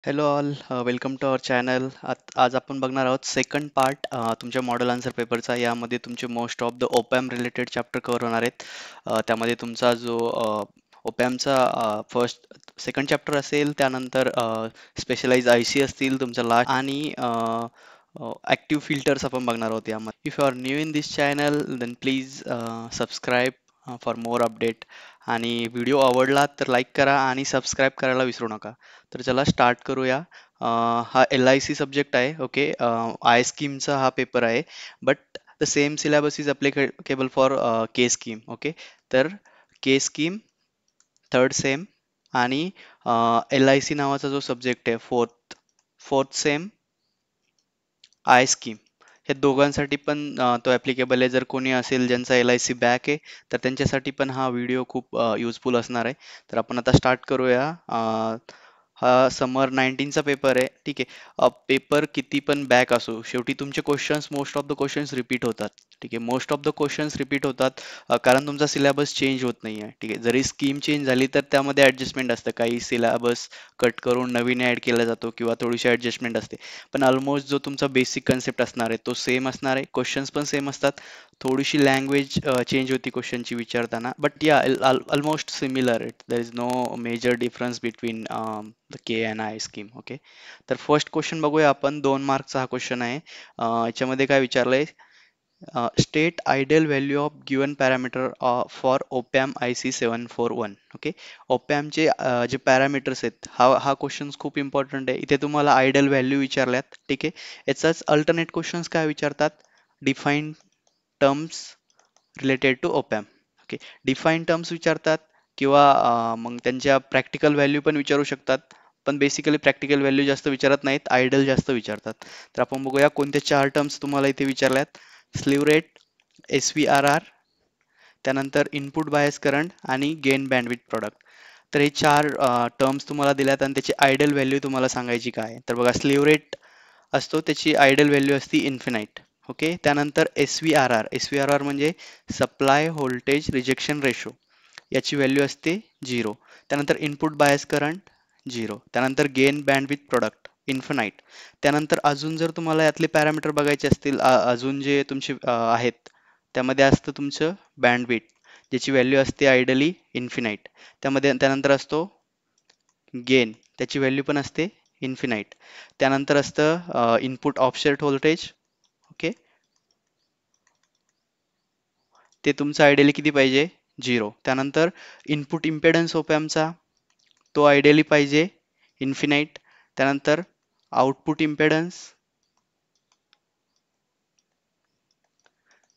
Hello all, welcome to our channel. आज आपण बघणार आहोत सेकंड पार्ट तुमच्या मॉडेल आन्सर पेपरचा. यामध्ये तुमचे most of the opamp related chapter cover होणार आहेत. त्यामध्ये तुमचा जो ओपॅमचा फर्स्ट सेकंड चॅप्टर असेल, त्यानंतर स्पेशलाइज आय सी असतील तुमचा लास्ट, आणि ॲक्टिव्ह फिल्टर्स आपण बघणार आहोत यामध्ये. If you are new in this channel then please subscribe for more update. आणि व्हिडिओ आवडला तर लाईक करा आणि सबस्क्राईब करायला विसरू नका. तर चला स्टार्ट करूया. हा LIC सब्जेक्ट आहे. ओके, आय स्कीमचा हा पेपर आहे. But the same syllabus is applicable for K scheme. Okay, तर के स्कीम थर्ड सेम आणि LIC नावाचा जो सब्जेक्ट आहे fourth fourth same I scheme, हे दोघांसाठी पण तो ॲप्लिकेबल आहे. जर कोणी असेल ज्यांचा LIC बॅक आहे तर त्यांच्यासाठी पण हा व्हिडिओ खूप युजफुल असणार आहे. तर आपण आता स्टार्ट करूया. हा समर 19चा पेपर आहे. ठीक आहे. पेपर किती पण बॅक असो, शेवटी तुमचे questions, most of the questions repeat होतात. ठीक आहे, most of the questions repeat होतात, कारण तुमचा सिलेबस चेंज होत नाही आहे. ठीक आहे, जरी स्कीम चेंज झाली तर त्यामध्ये ॲडजस्टमेंट असतं. काही सिलेबस कट करून नवीन ॲड केला जातो किंवा थोडीशी ॲडजस्टमेंट असते. पण ऑलमोस्ट जो तुमचा बेसिक कन्सेप्ट असणार आहे तो सेम असणार आहे. क्वेश्चन्स पण सेम असतात. थोडीशी लँग्वेज चेंज होती क्वेश्चनची विचारताना, बट या almost similar. There is no major difference between the K and I scheme. Okay, तर फर्स्ट क्वेश्चन बघूया आपण. 2 मार्कचा हा क्वेश्चन आहे. याच्यामध्ये काय विचारलंय, state ideal value of given parameter for opamp IC 741. Okay, ओपॅमचे जे पॅरामीटर्स आहेत, हा क्वेश्चन खूप इम्पॉर्टंट आहे. इथे तुम्हाला आयडियल व्हॅल्यू विचारल्यात. ठीक आहे, याचाच अल्टरनेट क्वेश्चन्स काय विचारतात, define terms related to opamp. Okay, define terms विचारतात किंवा मग त्यांच्या प्रॅक्टिकल व्हॅल्यू पण विचारू शकतात. पण बेसिकली प्रॅक्टिकल व्हॅल्यू जास्त विचारत नाहीत, आयडल जास्त विचारतात. तर आपण बघूया कोणते 4 टर्म्स तुम्हाला इथे विचारल्यात. स्लीव रेट, SVRR, त्यानंतर इनपुट बायस करंट आणि गेन बँडविड्थ प्रॉडक्ट. तर हे 4 टर्म्स तुम्हाला दिल्यात आणि त्याची आयडल व्हॅल्यू तुम्हाला सांगायची काय आहे. तर बघा, स्लीव रेट असतो, त्याची आयडल व्हॅल्यू असते इन्फिनाईट. ओके, त्यानंतर SVRR म्हणजे सप्लाय व्होल्टेज रिजेक्शन रेशो, याची व्हॅल्यू असते 0. त्यानंतर इनपुट बायस करंट 0. त्यानंतर गेन बँडविड्थ प्रॉडक्ट इन्फिनाईट. त्यानंतर अजून जर तुम्हाला यातले पॅरामीटर बघायचे असतील, अजून जे तुमचे आहेत, त्यामध्ये असतं तुमचं बँडविड्थ, ज्याची व्हॅल्यू असते आयडली इन्फिनाईट. त्यानंतर असतो गेन, त्याची व्हॅल्यू पण असते इन्फिनाईट. त्यानंतर असतं इनपुट ऑफसेट व्होल्टेज. ओके, ते तुमचं आयडियली किती पाहिजे, 0. त्यानंतर इनपुट इम्पेडन्स ओपॅमचा, तो आयडियली पाहिजे इन्फिनाईट. त्यानंतर आउटपुट इम्पेडन्स,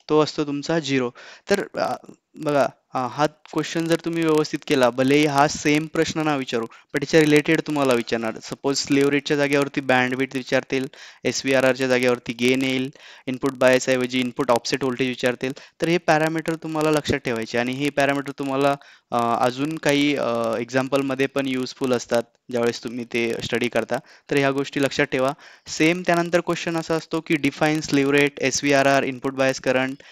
तो असतो तुमचा 0. तर बघा, हा क्वेश्चन जर तुम्ही व्यवस्थित केला, भलेही हा सेम प्रश्न ना विचारू, पण त्याच्या रिलेटेड तुम्हाला विचारणार. सपोज स्लीव रेटच्या जागेवरती बँडविड्थ विचारतील, SVRRच्या जागेवरती गेन येईल, इनपुट बायस ऐवजी इनपुट ऑफसेट व्होल्टेज विचारतील. तर हे पॅरामीटर तुम्हाला लक्षात ठेवायचे, आणि हे पॅरामीटर तुम्हाला अजून काही एक्झाम्पलमध्ये पण युजफुल असतात ज्यावेळेस तुम्ही ते स्टडी करता. तर ह्या गोष्टी लक्षात ठेवा. सेम त्यानंतर क्वेश्चन असा असतो की define slew rate, SVRR, input bias current,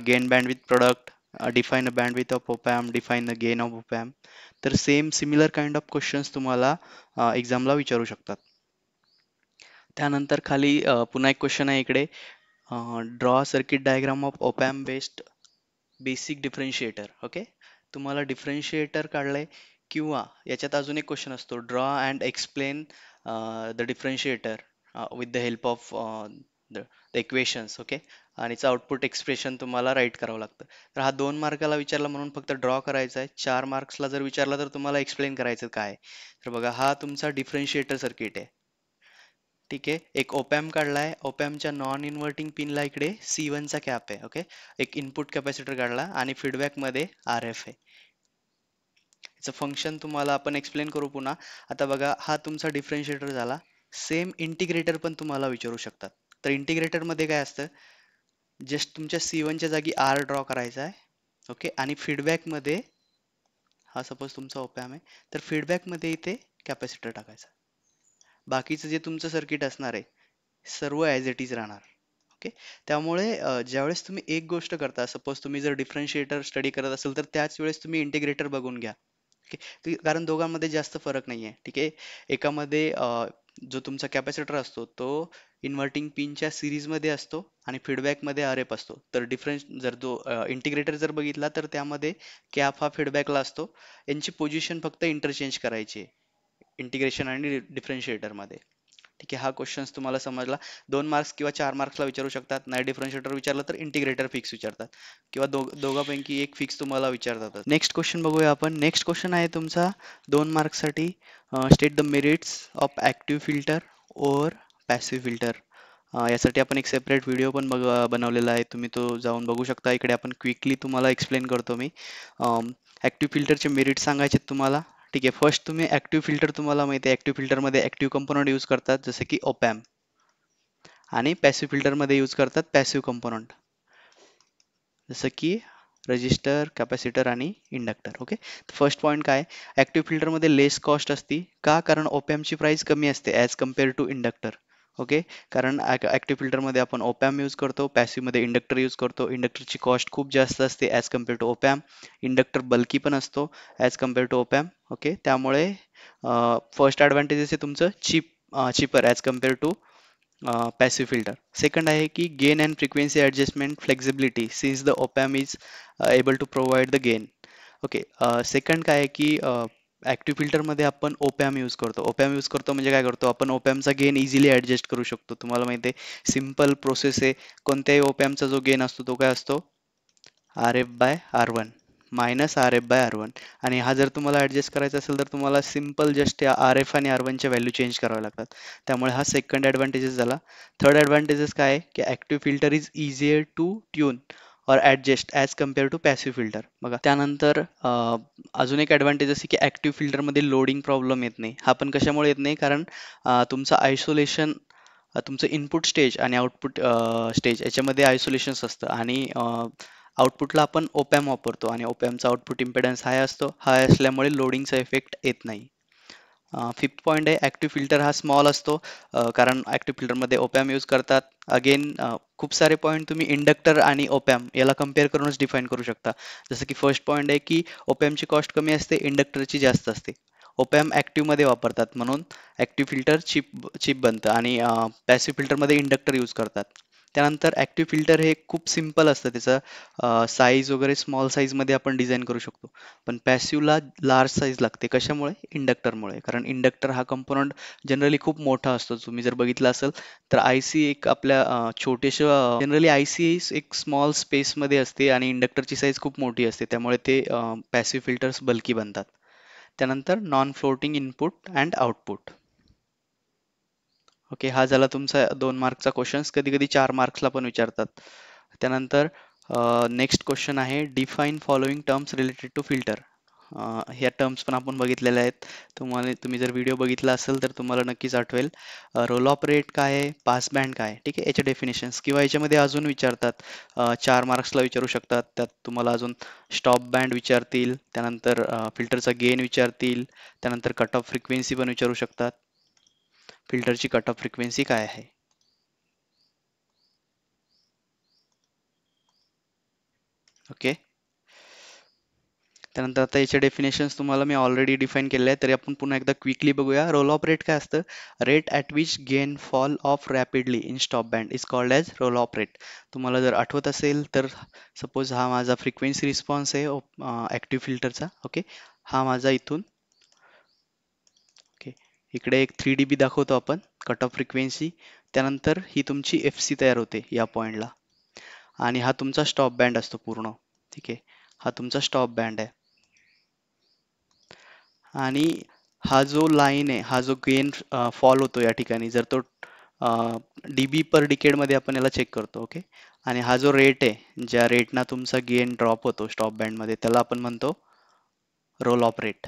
gain bandwidth product, define a bandwidth of opamp, define the gain of opamp. तर same similar kind of questions तुम्हाला एक्झामला विचारू शकतात. त्यानंतर खाली पुन्हा एक क्वेश्चन आहे इकडे, draw circuit diagram of opamp based basic differentiator. Okay, तुम्हाला डिफरन्शिएटर काढलंय, किंवा याच्यात अजून एक क्वेश्चन असतो, draw and explain the differentiator with the help of the equations. Okay, आणि याचं आउटपुट एक्सप्रेशन तुम्हाला राईट करावं लागतं. तर हा 2 मार्काला विचारला म्हणून फक्त ड्रॉ करायचा आहे. 4 मार्क्सला जर विचारला तर तुम्हाला एक्सप्लेन करायचं काय आहे. तर बघा, हा तुमचा डिफरन्शिएटर सर्किट आहे. ठीक आहे, एक ओपॅम काढलाय. ओपॅमच्या नॉन इन्व्हर्टिंग पिनला इकडे C1 चा कॅप आहे. ओके, एक इनपुट कॅपॅसिटर काढला आणि फीडबॅक मध्ये RF आहे. याचं फंक्शन तुम्हाला आपण एक्सप्लेन करू पुन्हा. आता बघा, हा तुमचा डिफरन्शिएटर झाला. सेम इंटिग्रेटर पण तुम्हाला विचारू शकतात. तर इंटिग्रेटर मध्ये काय असतं, जस्ट तुमच्या C1 च्या जागी R ड्रॉ करायचा आहे. ओके, आणि फीडबॅक मध्ये, हा सपोज तुमचा ओपॅम आहे, तर फीडबॅक मध्ये इथे कॅपॅसिटर टाकायचा. बाकीचं जे तुमचं सर्किट असणार आहे सर्व ॲज इट इज राहणार. ओके, त्यामुळे ज्यावेळेस तुम्ही एक गोष्ट करता, सपोज तुम्ही जर डिफरन्शिएटर स्टडी करत असेल तर त्याच वेळेस तुम्ही इंटिग्रेटर बघून घ्या. कारण दोघांमध्ये जास्त फरक नाहीये. ठीक आहे. एकामध्ये जो तुमचा कॅपॅसिटर असतो तो इन्व्हर्टिंग पिनच्या सिरीजमध्ये असतो आणि फीडबॅकमध्ये आरएफ असतो. तर डिफरन्स जर जो इंटिग्रेटर जर बघितला तर त्यामध्ये कॅप हा फीडबॅकला असतो. यांची पोझिशन फक्त इंटरचेंज करायची आहे इंटिग्रेशन आणि डिफरन्शिएटरमध्ये. ठीक आहे. हा क्वेश्चन तुम्हाला समजला. 2 मार्क्स किंवा 4 मार्क्सला विचारू शकतात. नाही डिफरन्शिएटर विचारलं तर इंटिग्रेटर फिक्स विचारतात किंवा दोघांपैकी एक फिक्स तुम्हाला विचारतात. नेक्स्ट क्वेश्चन बघूया आपण. नेक्स्ट क्वेश्चन आहे तुमचा 2 मार्क्ससाठी. State the merits of active filter or passive filter. यासाठी आपण एक सेपरेट व्हिडिओ पण बनवलेला आहे. तुम्ही तो जाऊन बघू शकता. इकडे आपण क्विकली तुम्हाला एक्सप्लेन करतो मी. ऍक्टिव्ह फिल्टरचे मेरिट सांगायचे तुम्हाला. ठीक आहे. फर्स्ट तुम्ही ऍक्टिव्ह फिल्टर, तुम्हाला माहिती आहे ऍक्टिव्ह फिल्टरमध्ये ऍक्टिव्ह कंपोनंट यूज करतात जसे की ओपॅम्प, आणि पॅसिव्ह फिल्टरमध्ये यूज करतात पॅसिव्ह कंपोनंट जसं की रजिस्टर, कॅपॅसिटर आणि इंडक्टर. ओके. फर्स्ट पॉईंट काय, ऍक्टिव्ह फिल्टरमध्ये लेस कॉस्ट असती का, कारण ओपॅम्पची प्राइस कमी असते as compare to inductor. Okay. कारण ऍक्टिव्ह फिल्टरमध्ये आपण ओपॅम्प यूज करतो, पॅसिव्हमध्ये इंडक्टर यूज करतो. इंडक्टरची कॉस्ट खूप जास्त असते as compare to op amp. Inductor bulky पण असतो as compare to op amp. Okay. त्यामुळे फर्स्ट ॲडव्हान्टेजेस आहे तुमचं cheaper as compare to passive filter. Second आहे की gain and frequency adjustment flexibility since the op-amp is able to provide the gain. Okay. Second काय आहे की ऍक्टिव्ह फिल्टर मध्ये आपण ओपॅम यूज करतो. ओपॅम यूज करतो म्हणजे काय करतो आपण, ओपॅमचा गेन इझिली ऍडजस्ट करू शकतो. तुम्हाला माहिती आहे सिम्पल प्रोसेस आहे. कोणत्याही ओपॅमचा जो गेन असतो तो काय असतो, R F by R one minus R F by R one. आणि हा जर तुम्हाला ऍडजस्ट करायचा असेल तर तुम्हाला सिम्पल जस्ट या आर एफ आणि आर वनच्या व्हॅल्यू चेंज कराव्या लागतात. त्यामुळे हा सेकंड ॲडव्हान्टेजेस झाला. थर्ड ॲडव्हान्टेजेस काय आहे की active filter is easier to tune or adjust as compare to passive filter. बघा त्यानंतर अजून एक ॲडव्हान्टेज आहे की ऍक्टिव्ह फिल्टरमध्ये लोडिंग प्रॉब्लेम येत नाही. हा पण कशामुळे येत नाही, कारण तुमचं आयसोलेशन, तुमचं इनपुट स्टेज आणि आउटपुट स्टेज याच्यामध्ये आयसोलेशन्स असतं, आणि आउटपुटला आपण ओपॅम वापरतो आणि ओपॅमचा आउटपुट इम्पेडन्स हाय असतो. हाय असल्यामुळे लोडिंगचा इफेक्ट येत नाही. फिफ्थ पॉईंट आहे ऍक्टिव्ह फिल्टर हा स्मॉल असतो, कारण ऍक्टिव्ह फिल्टरमध्ये ओपॅम यूज करतात. अगेन खूप सारे पॉईंट तुम्ही इंडक्टर आणि ओपॅम याला कम्पेअर करूनच डिफाईन करू शकता. जसं की फर्स्ट पॉईंट आहे की ओपॅमची कॉस्ट कमी असते, इंडक्टरची जास्त असते. ओपॅम ऍक्टिव्हमध्ये वापरतात म्हणून ऍक्टिव्ह फिल्टर चीप बनतं, आणि पॅसिव्ह फिल्टरमध्ये इंडक्टर यूज करतात. त्यानंतर ऍक्टिव्ह फिल्टर हे खूप सिम्पल असतं, त्याचं साईज वगैरे स्मॉल साईजमध्ये आपण डिझाईन करू शकतो. पण पॅसिव्हला लार्ज साईज लागते. कशामुळे, इंडक्टरमुळे. कारण इंडक्टर हा कंपोनंट जनरली खूप मोठा असतो. तुम्ही जर बघितलं असेल तर आयसी एक आपल्या छोटेशा, जनरली आयसी एक स्मॉल स्पेसमध्ये असते आणि इंडक्टरची साईज खूप मोठी असते, त्यामुळे ते पॅसिव्ह फिल्टर्स बल्की बनतात. त्यानंतर non floating input and output. Okay. हा झाला तुमचा 2 मार्कचा क्वेश्चन्स. कधी कधी 4 मार्क्सला पण विचारतात. त्यानंतर नेक्स्ट क्वेश्चन आहे, define following terms related to filter. ह्या टर्म्स पण आपण बघितलेल्या आहेत. तुम्ही जर व्हिडिओ बघितला असेल तर तुम्हाला नक्कीच आठवेल. रोल ऑफ रेट काय आहे, पास बँड काय आहे, ठीक आहे, याचे डेफिनेशन्स. किंवा याच्यामध्ये अजून विचारतात, 4 मार्क्सला विचारू शकतात. त्यात तुम्हाला अजून स्टॉप बँड विचारतील, त्यानंतर फिल्टरचा गेन विचारतील, त्यानंतर कट ऑफ फ्रिक्वेन्सी पण विचारू शकतात. फिल्टरची कट ऑफ फ्रिक्वेन्सी काय आहे. ओके. त्यानंतर आता याचे डेफिनेशन्स तुम्हाला मी ऑलरेडी डिफाईन केले आहे, तरी आपण पुन्हा एकदा क्विकली बघूया. रोल ऑफ रेट काय असतं, rate at which gain fall off rapidly in stop band is called as roll off rate. तुम्हाला जर आठवत असेल तर सपोज हा माझा फ्रिक्वेन्सी रिस्पॉन्स आहे ॲक्टिव्ह फिल्टरचा. ओके. हा माझा इथून, ओके, इकडे एक 3 dB दाखवतो आपण कट ऑफ फ्रिक्वेन्सी. त्यानंतर ही तुमची एफ सी तयार होते या पॉईंटला, आणि हा तुमचा स्टॉप बँड असतो पूर्ण. ठीक आहे. हा तुमचा स्टॉप बँड आहे. आणि हा जो लाईन आहे, हा जो गेन फॉल होतो या ठिकाणी, जर तो डीबी पर डिकेड मध्ये आपण याला चेक करतो. ओके. आणि हा जो रेट आहे, ज्या रेटना तुमचा गेन ड्रॉप होतो स्टॉप बँड मध्ये, त्याला आपण म्हणतो रोल ऑफ रेट.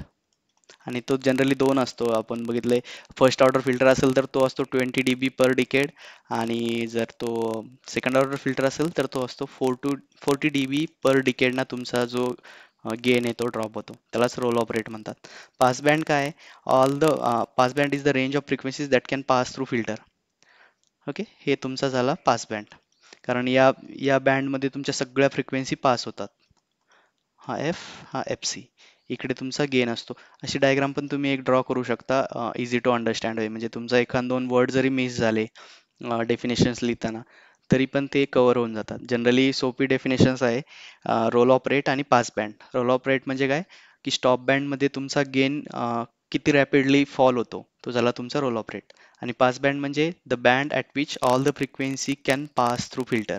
आणि तो जनरली 2 असतो. आपण बघितले, फर्स्ट ऑर्डर फिल्टर असेल तर तो असतो 20 dB पर डिकेड, आणि जर तो सेकंड ऑर्डर फिल्टर असेल तर तो असतो 40 dB पर डिकेडना तुमचा जो गेन आहे तो ड्रॉप होतो. त्यालाच रोल ऑफ रेट म्हणतात. पास बँड काय आहे, all the pass band is the range of frequencies that can pass through filter. Okay. हे तुमचा झाला पास बँड, कारण या बँडमध्ये तुमच्या सगळ्या फ्रिक्वेन्सी पास होतात. हा एफ, हा एफ सी. इकडे तुमचा गेन असतो. अशी डायग्राम पण तुम्ही एक ड्रॉ करू शकता इझी टू अंडरस्टँड वे. म्हणजे तुमचा एखाद दोन वर्ड जरी मिस झाले डेफिनेशन्स लिहिताना तरी पण ते कव्हर होऊन जातात. जनरली सोपी डेफिनेशन्स आहे रोल ऑफ रेट आणि pass band. Roll off rate म्हणजे काय की स्टॉप बँडमध्ये तुमचा गेन किती रॅपिडली फॉल होतो तो झाला तुमचा रोल ऑफ रेट. आणि पास बँड म्हणजे the band at which all the frequency can pass through filter.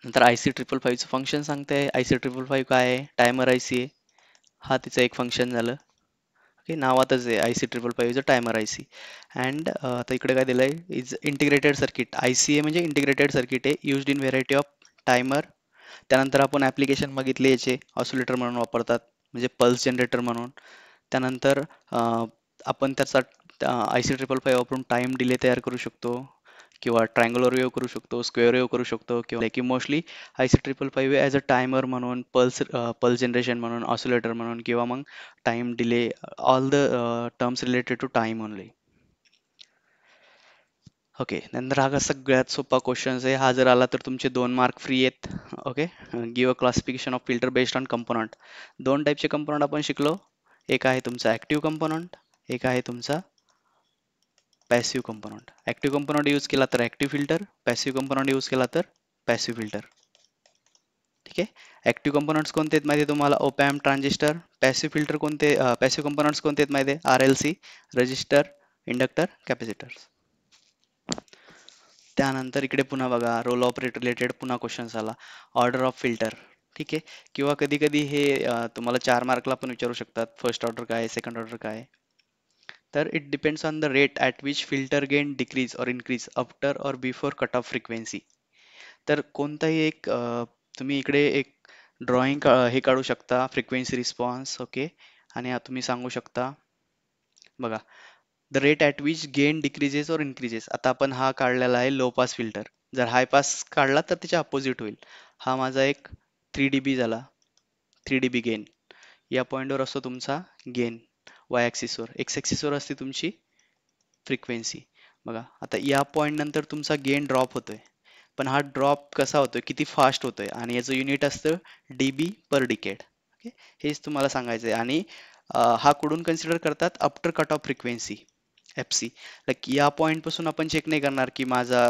नंतर IC 555चं फंक्शन सांगते. IC 555 काय आहे? टायमर IC आहे. हा तिचं एक फंक्शन झालं. ओके, नावातच आहे IC 555 is a timer IC. And आता इकडे काय दिलंय इज इंटिग्रेटेड सर्किट. ICA म्हणजे इंटिग्रेटेड सर्किट आहे used in variety of timer. त्यानंतर आपण ॲप्लिकेशन बघितले याचे ऑसिलेटर म्हणून वापरतात म्हणजे पल्स जनरेटर म्हणून. त्यानंतर आपण त्याचा IC 555 वापरून टाइम डिले तयार करू शकतो किंवा ट्रायंग्युलर वेव्ह करू शकतो, स्क्वेअर वेव्ह करू शकतो किंवा की mostly IC 555 as a timer म्हणून, पल्स जनरेशन म्हणून, ऑसिलेटर म्हणून किंवा मग time delay, all the terms related to time only. Okay, नंतर हा सगळ्यात सोपा क्वेश्चन आहे. हा जर आला तर तुमचे 2 मार्क फ्री आहेत. Okay, give a classification of filter based on component. दोन टाईपचे कंपोनंट आपण शिकलो. एक आहे तुमचा ऍक्टिव्ह कंपोनंट, एक आहे तुमचा passive component. Active component use केला तर active filter, passive component use केला तर पॅसिव्ह फिल्टर. ठीक आहे. ऍक्टिव्ह कंपोनंट्स कोणते आहेत माहिती आहे तुम्हाला? Op amp, transistor. पॅसिव्ह फिल्टर कोणते, पॅसिव्ह कंपोनंट्स कोणते आहेत माहिती आहे? RLC, register, inductor, capacitor. त्यानंतर इकडे पुन्हा बघा रोल ऑफ रेट रिलेटेड पुन्हा क्वेश्चन आला. Order of filter. ठीक आहे. किंवा कधी कधी हे तुम्हाला 4 मार्कला पण विचारू शकतात. फर्स्ट ऑर्डर काय, सेकंड ऑर्डर काय. तर it depends on the rate at which filter gain decrease और इन्क्रीज आफ्टर और बिफोर कट ऑफ फ्रिक्वेन्सी. तर कोणताही एक तुम्ही इकडे एक ड्रॉइंग हे काढू शकता फ्रिक्वेन्सी रिस्पॉन्स. ओके, आणि तुम्ही सांगू शकता बघा the rate at which gain decreases और इन्क्रीजेस. आता आपण हा काढलेला आहे लो पास फिल्टर. जर हाय पास काढला तर त्याच्या अपोजिट होईल. हा माझा एक 3 dB झाला, 3 dB गेन. या पॉईंटवर असतो तुमचा गेन वाय ॲक्सिसवर, एक्स ॲक्सिसवर असते तुमची फ्रिक्वेन्सी. बघा आता या पॉईंट नंतर तुमचा गेन ड्रॉप होतोय. पण हा ड्रॉप कसा होतोय, किती फास्ट होतोय, आणि याचं युनिट असतं DB पर डिकेड. ओके, हेच तुम्हाला सांगायचं आहे. आणि हा कुठून कन्सिडर करतात? After cut off frequency, FC. Like या पॉईंट पासून आपण चेक नाही करणार की माझा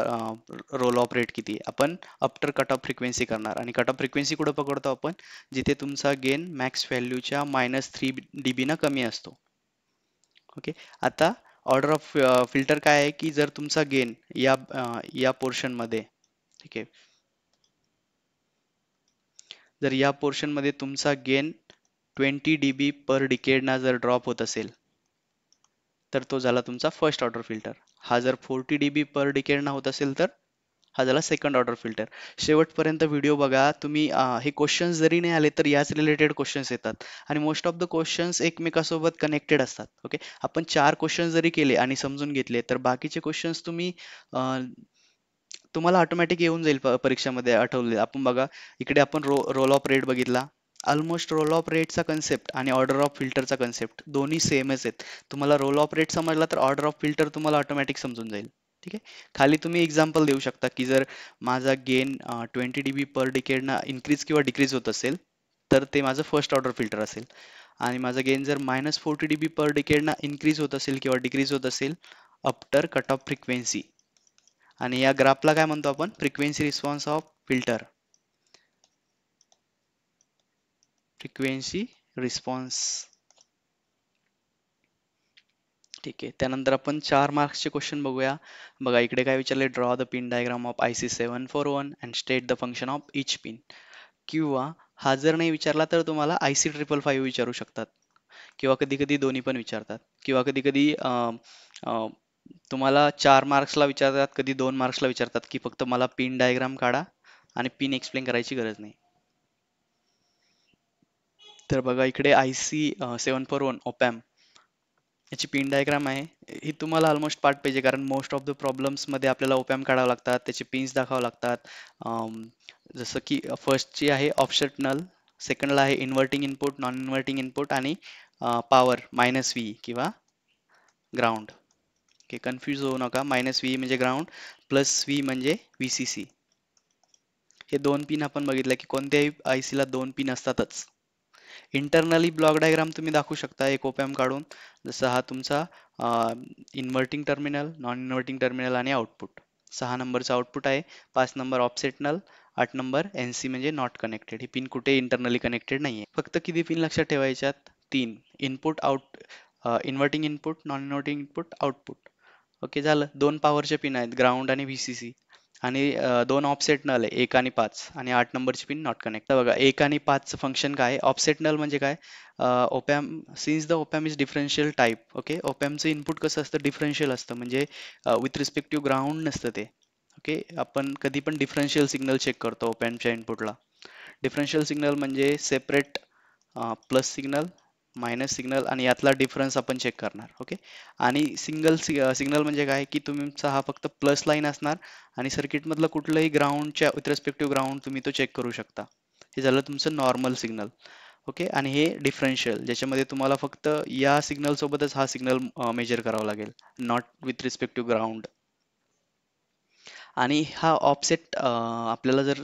रोल ऑफ रेट किती. आपण आफ्टर कट ऑफ फ्रिक्वेन्सी करणार. आणि कट ऑफ फ्रिक्वेन्सी कुठं पकडतो आपण? जिथे तुमचा गेन मॅक्स व्हॅल्यूच्या -3 dB न कमी असतो. ओके, आता ऑर्डर ऑफ फिल्टर काय आहे की जर तुमचा गेन या पोर्शन मध्ये, ठीक आहे, जर या पोर्शन मध्ये तुमचा गेन 20 dB पर डिकेड ना जर ड्रॉप होत असेल तर तो झाला तुमचा फर्स्ट ऑर्डर फिल्टर. हा जर 40 dB पर डिकेड ना होत असेल तर हा झाला सेकंड ऑर्डर फिल्टर. शेवटपर्यंत व्हिडिओ बघा तुम्ही. हे क्वेश्चन्स जरी नाही आले तर याच रिलेटेड क्वेश्चन्स येतात आणि मोस्ट ऑफ द क्वेश्चन्स एकमेकासोबत कनेक्टेड असतात. ओके, आपण 4 क्वेश्चन्स जरी केले आणि समजून घेतले तर बाकीचे क्वेश्चन्स तुम्हाला ऑटोमॅटिक येऊन जाईल परीक्षामध्ये आठवले. आपण बघा इकडे आपण रोल ऑफ रेट बघितला. ऑलमोस्ट रोल ऑफ रेटचा कन्सेप्ट आणि ऑर्डर ऑफ फिल्टरचा कन्सेप्ट दोन्ही सेमच आहेत. तुम्हाला रोल ऑफ रेट समजला तर ऑर्डर ऑफ फिल्टर तुम्हाला ऑटोमॅटिक समजून जाईल. ठीक आहे. खाली तुम्ही एक्झाम्पल देऊ शकता की जर माझा गेन 20 dB पर डिकेडना इन्क्रीज किंवा डिक्रीज होत असेल तर ते माझं फर्स्ट ऑर्डर फिल्टर असेल. आणि माझा गेन जर -40 dB पर डिकेडना इन्क्रीज होत असेल किंवा डिक्रीज होत असेल आफ्टर कट ऑफ फ्रिक्वेन्सी. आणि या ग्राफला काय म्हणतो आपण? Frequency response of filter. Frequency response. ठीक आहे. त्यानंतर आपण 4 मार्क्सचे क्वेश्चन बघूया. बघा इकडे काय विचारले? Draw the pin diagram of IC 741 and state the function of each pin. किंवा हा जर नाही विचारला तर तुम्हाला IC 555 विचारू शकतात किंवा कधी कधी दोन्ही पण विचारतात किंवा कधी कधी तुम्हाला 4 मार्क्सला विचारतात, कधी 2 मार्क्सला विचारतात की फक्त मला पिन डायग्राम काढा आणि पिन एक्सप्लेन करायची गरज नाही. तर बघा इकडे IC 741 ओपॅम्प याची पिन डायग्राम आहे. ही तुम्हाला ऑलमोस्ट पाठ पाहिजे कारण मोस्ट ऑफ द प्रॉब्लेम्स मध्ये आपल्याला ओपॅम्प काढावं लागतात, त्याचे पिन्स दाखवावं लागतात. जसं की फर्स्टची आहे ऑफसेट नल, सेकंडला आहे inverting input, non inverting input आणि पॉवर -V किंवा ग्राउंड. ओके, कन्फ्यूज होऊ नका. -V म्हणजे ग्राउंड, +V म्हणजे VCC. हे 2 पिन आपण बघितलं की कोणत्याही IC ला 2 पिन असतातच. इंटरनली ब्लॉक डायग्राम तुम्ही दाखवू शकता एक ओपॅम्प काढून, जसं हा तुमचा inverting terminal, non inverting terminal आणि आउटपुट. 6 नंबरचा आउटपुट आहे, 5 number offset null, 8 number NC म्हणजे नॉट कनेक्टेड. ही पिन कुठे इंटरनली कनेक्टेड नाहीये. फक्त किती पिन लक्षात ठेवायच्यात? 3. Input out, inverting input, non inverting input, output. Okay झालं. 2 पॉवरचे पिन आहेत, ग्राउंड आणि VCC. आणि 2 ऑफसेट नल आहे, 1 आणि 5, आणि 8 नंबरची पिन नॉट कनेक्ट. बघा 1 आणि 5चं फंक्शन काय? ऑफसेट नल म्हणजे काय? Opamp, since the opamp is differential type. Okay, ओपॅम्पचं इनपुट कसं असतं? डिफरन्शियल असतं, म्हणजे विथ रिस्पेक्ट टू ग्राउंड नसतं ते. ओके, आपण कधी पण डिफरन्शियल सिग्नल चेक करतो ओपॅम्पच्या इनपुटला. डिफरन्शियल सिग्नल म्हणजे separate plus signal, minus signal, आणि यातला डिफरन्स आपण चेक करणार. ओके, आणि सिंगल सिग्नल म्हणजे काय? की तुमचा हा फक्त प्लस लाईन असणार आणि सर्किट मधलं कुठलंही ग्राउंडच्या विथ रिस्पेक्ट टू ग्राउंड तुम्ही तो चेक करू शकता. हे झालं तुमचं नॉर्मल सिग्नल. ओके, आणि हे डिफरन्शियल, ज्याच्यामध्ये तुम्हाला फक्त या सिग्नल सोबतच हा सिग्नल मेजर करावा लागेल, not with respect to ground. आणि हा ऑफसेट आपल्याला जर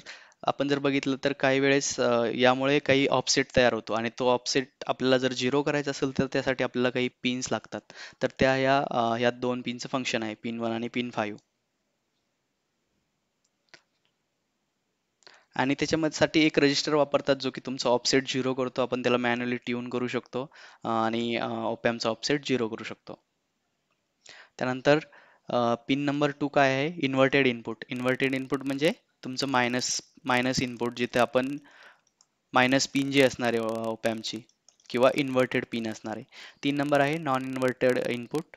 आपण जर बघितलं तर काही वेळेस यामुळे काही ऑफसेट तयार होतो, आणि तो ऑफसेट आपल्याला जर झिरो करायचा असेल तर त्यासाठी आपल्याला काही पिन्स लागतात. तर त्या यात 2 पिनचं फंक्शन आहे, पिन 1 आणि पिन 5. आणि त्याच्यामध्ये साठी एक रजिस्टर वापरतात जो की तुमचा ऑफसेट झिरो करतो. आपण त्याला मॅन्युअली ट्यून करू शकतो, आणि ऑपॅम्पचा ऑफसेट झिरो करू शकतो. त्यानंतर पिन नंबर 2 काय आहे? Inverted input. इन्व्हर्टेड इनपुट म्हणजे तुमचं मायनस मायनस इनपुट, जिथे आपण मायनस पिन जी असणार आहे ओपॅम्पची, किंवा इन्व्हर्टेड पिन असणार आहे. 3 नंबर आहे नॉन इन्व्हर्टेड इनपुट.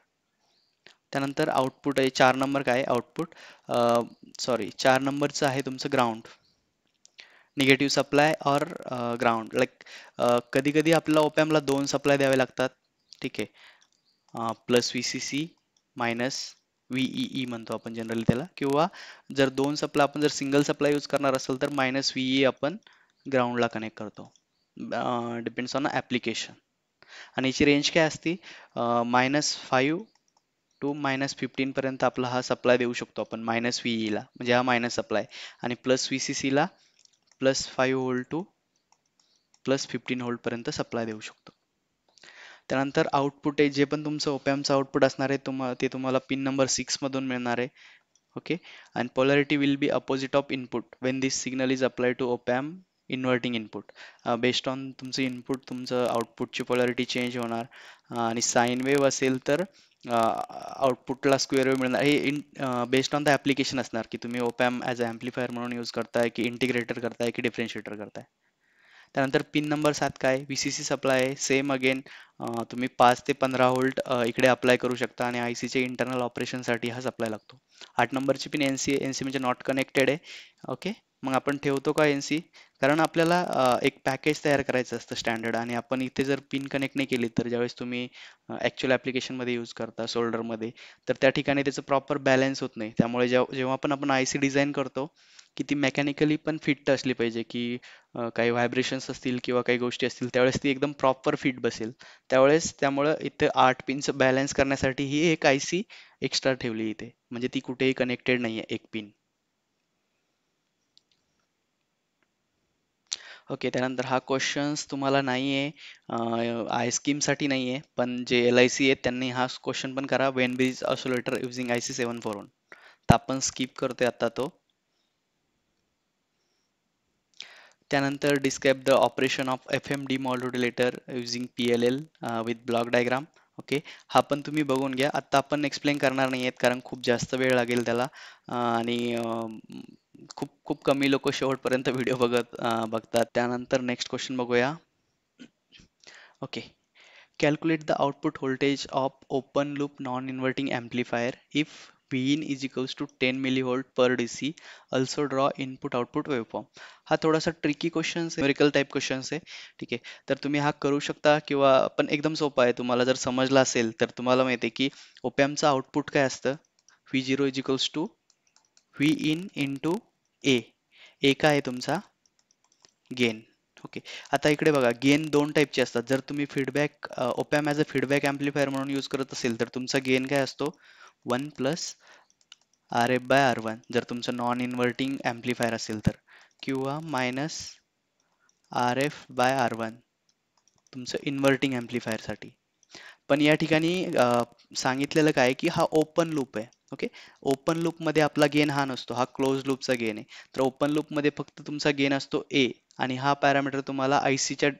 त्यानंतर आउटपुट आहे. 4 नंबर काय? आउटपुट, सॉरी, 4 नंबरचं आहे तुमचं ग्राउंड, निगेटिव्ह सप्लाय और ग्राउंड. लाईक कधी कधी आपल्याला ओपॅम्पला 2 सप्लाय द्यावे लागतात. ठीक आहे, प्लस VCC मायनस VEE म्हणतो आपण जनरली त्याला, किंवा जर 2 सप्लाय आपण जर सिंगल सप्लाय यूज करणार असेल तर मायनस VE आपण ग्राउंडला कनेक्ट करतो. Depends on application. आणि याची रेंज काय असते? -5 टू -15 पर्यंत आपला हा सप्लाय देऊ शकतो आपण मायनस VE ला, म्हणजे हा मायनस सप्लाय, आणि प्लस VCC ला +5 व्होल्ट टू +15 व्होल्ट पर्यंत सप्लाय देऊ शकतो. त्यानंतर आउटपुट आहे, जे पण तुमचं ओपॅम्पचं आउटपुट असणार आहे ते तुम्हाला पिन नंबर 6 मधून मिळणार आहे. Okay, and polarity will be opposite of input when this signal is applied to op-amp inverting input. Based on तुमचं इनपुट तुमचं आउटपुटची पोलॅरिटी चेंज होणार. आणि साईन वेव्ह असेल तर आउटपुटला स्क्वेअर वेव्ह मिळणार. हे बेस्ड ऑन द ॲप्लिकेशन असणार, की तुम्ही ओपॅम्प ॲज अ ॲम्प्लिफायर म्हणून यूज करताय, की इंटिग्रेटर करताय, की डिफरेन्शिएटर करताय. त्यानंतर पिन नंबर 7 काय? VCC सप्लाय आहे. सेम अगेन तुम्ही 5 ते 15 व्होल्ट इकडे अप्लाय करू शकता, आणि ICचे इंटरनल ऑपरेशनसाठी हा सप्लाय लागतो. 8 नंबरची पिन NC आहे. NC म्हणजे नॉट कनेक्टेड आहे. ओके, मग आपण ठेवतो का NC? कारण आपल्याला एक पॅकेज तयार करायचं असतं स्टँडर्ड, आणि आपण इथे जर पिन कनेक्ट नाही केली तर ज्यावेळेस तुम्ही ॲक्च्युअल ॲप्लिकेशनमध्ये यूज करता सोल्डरमध्ये, तर त्या ठिकाणी त्याचं प्रॉपर बॅलन्स होत नाही. त्यामुळे जेव्हा पण आपण IC डिझाईन करतो, की ती मेकॅनिकली पण फिट असली पाहिजे, की काही व्हायब्रेशन्स असतील किंवा काही गोष्टी असतील त्यावेळेस ती एकदम प्रॉपर फिट बसेल. त्यामुळं इथे 8 पिनचं बॅलन्स करण्यासाठी ही एक IC एक्स्ट्रा ठेवली इथे, म्हणजे ती कुठेही कनेक्टेड नाहीये एक पिन. ओके, त्यानंतर हा क्वेश्चन्स तुम्हाला नाहीये, आय स्कीमसाठी नाहीये, पण जे LIC आहेत त्यांनी हा क्वेश्चन पण करा. Wien bridge oscillator using IC 741. तर आपण स्किप करतोय आता तो. त्यानंतर describe the operation of FM demodulator using PLL with block diagram. Okay, हा पण तुम्ही बघून घ्या. आता आपण एक्सप्लेन करणार नाही आहेत, कारण खूप जास्त वेळ लागेल त्याला, आणि खूप खूप कमी लोक शेवटपर्यंत व्हिडिओ बघतात. त्यानंतर नेक्स्ट क्वेश्चन बघूया. Okay, calculate the output voltage of open loop non-inverting amplifier if Vin is equals to 10 millivolt per DC. Also draw input output waveform. हा थोडासा ट्रिकी क्वेश्चन आहे, न्यूमेरिकल टाइप क्वेश्चन आहे. ठीक आहे, तर तुम्ही हा करू शकता, किंवा पण एकदम सोपा आहे. तुम्हाला जर समजला असेल तर तुम्हाला माहिती आहे की ओपॅम्पचं आउटपुट काय असतं? V0 is equals to V in into A. A काय आहे तुमचा? गेन. ओके, आता इकडे बघा, गेन 2 टाईपचे असतात. जर तुम्ही feedback op amp as a feedback amplifier म्हणून यूज करत असेल तर तुमचा गेन काय असतो? 1 प्लस RF/R1 जर तुमचं नॉन इन्व्हर्टिंग ॲम्प्लिफायर असेल तर, किंवा मायनस RF/R1 तुमचं इन्व्हर्टिंग ॲम्प्लिफायरसाठी. पण या ठिकाणी सांगितलेलं काय की हा ओपन लूप आहे. ओके, ओपन लूपमध्ये आपला गेन हा नसतो, हा क्लोज लूपचा गेन आहे. तर ओपन लूपमध्ये फक्त तुमचा गेन असतो ए, आणि हा पॅरामीटर तुम्हाला आयसीच्या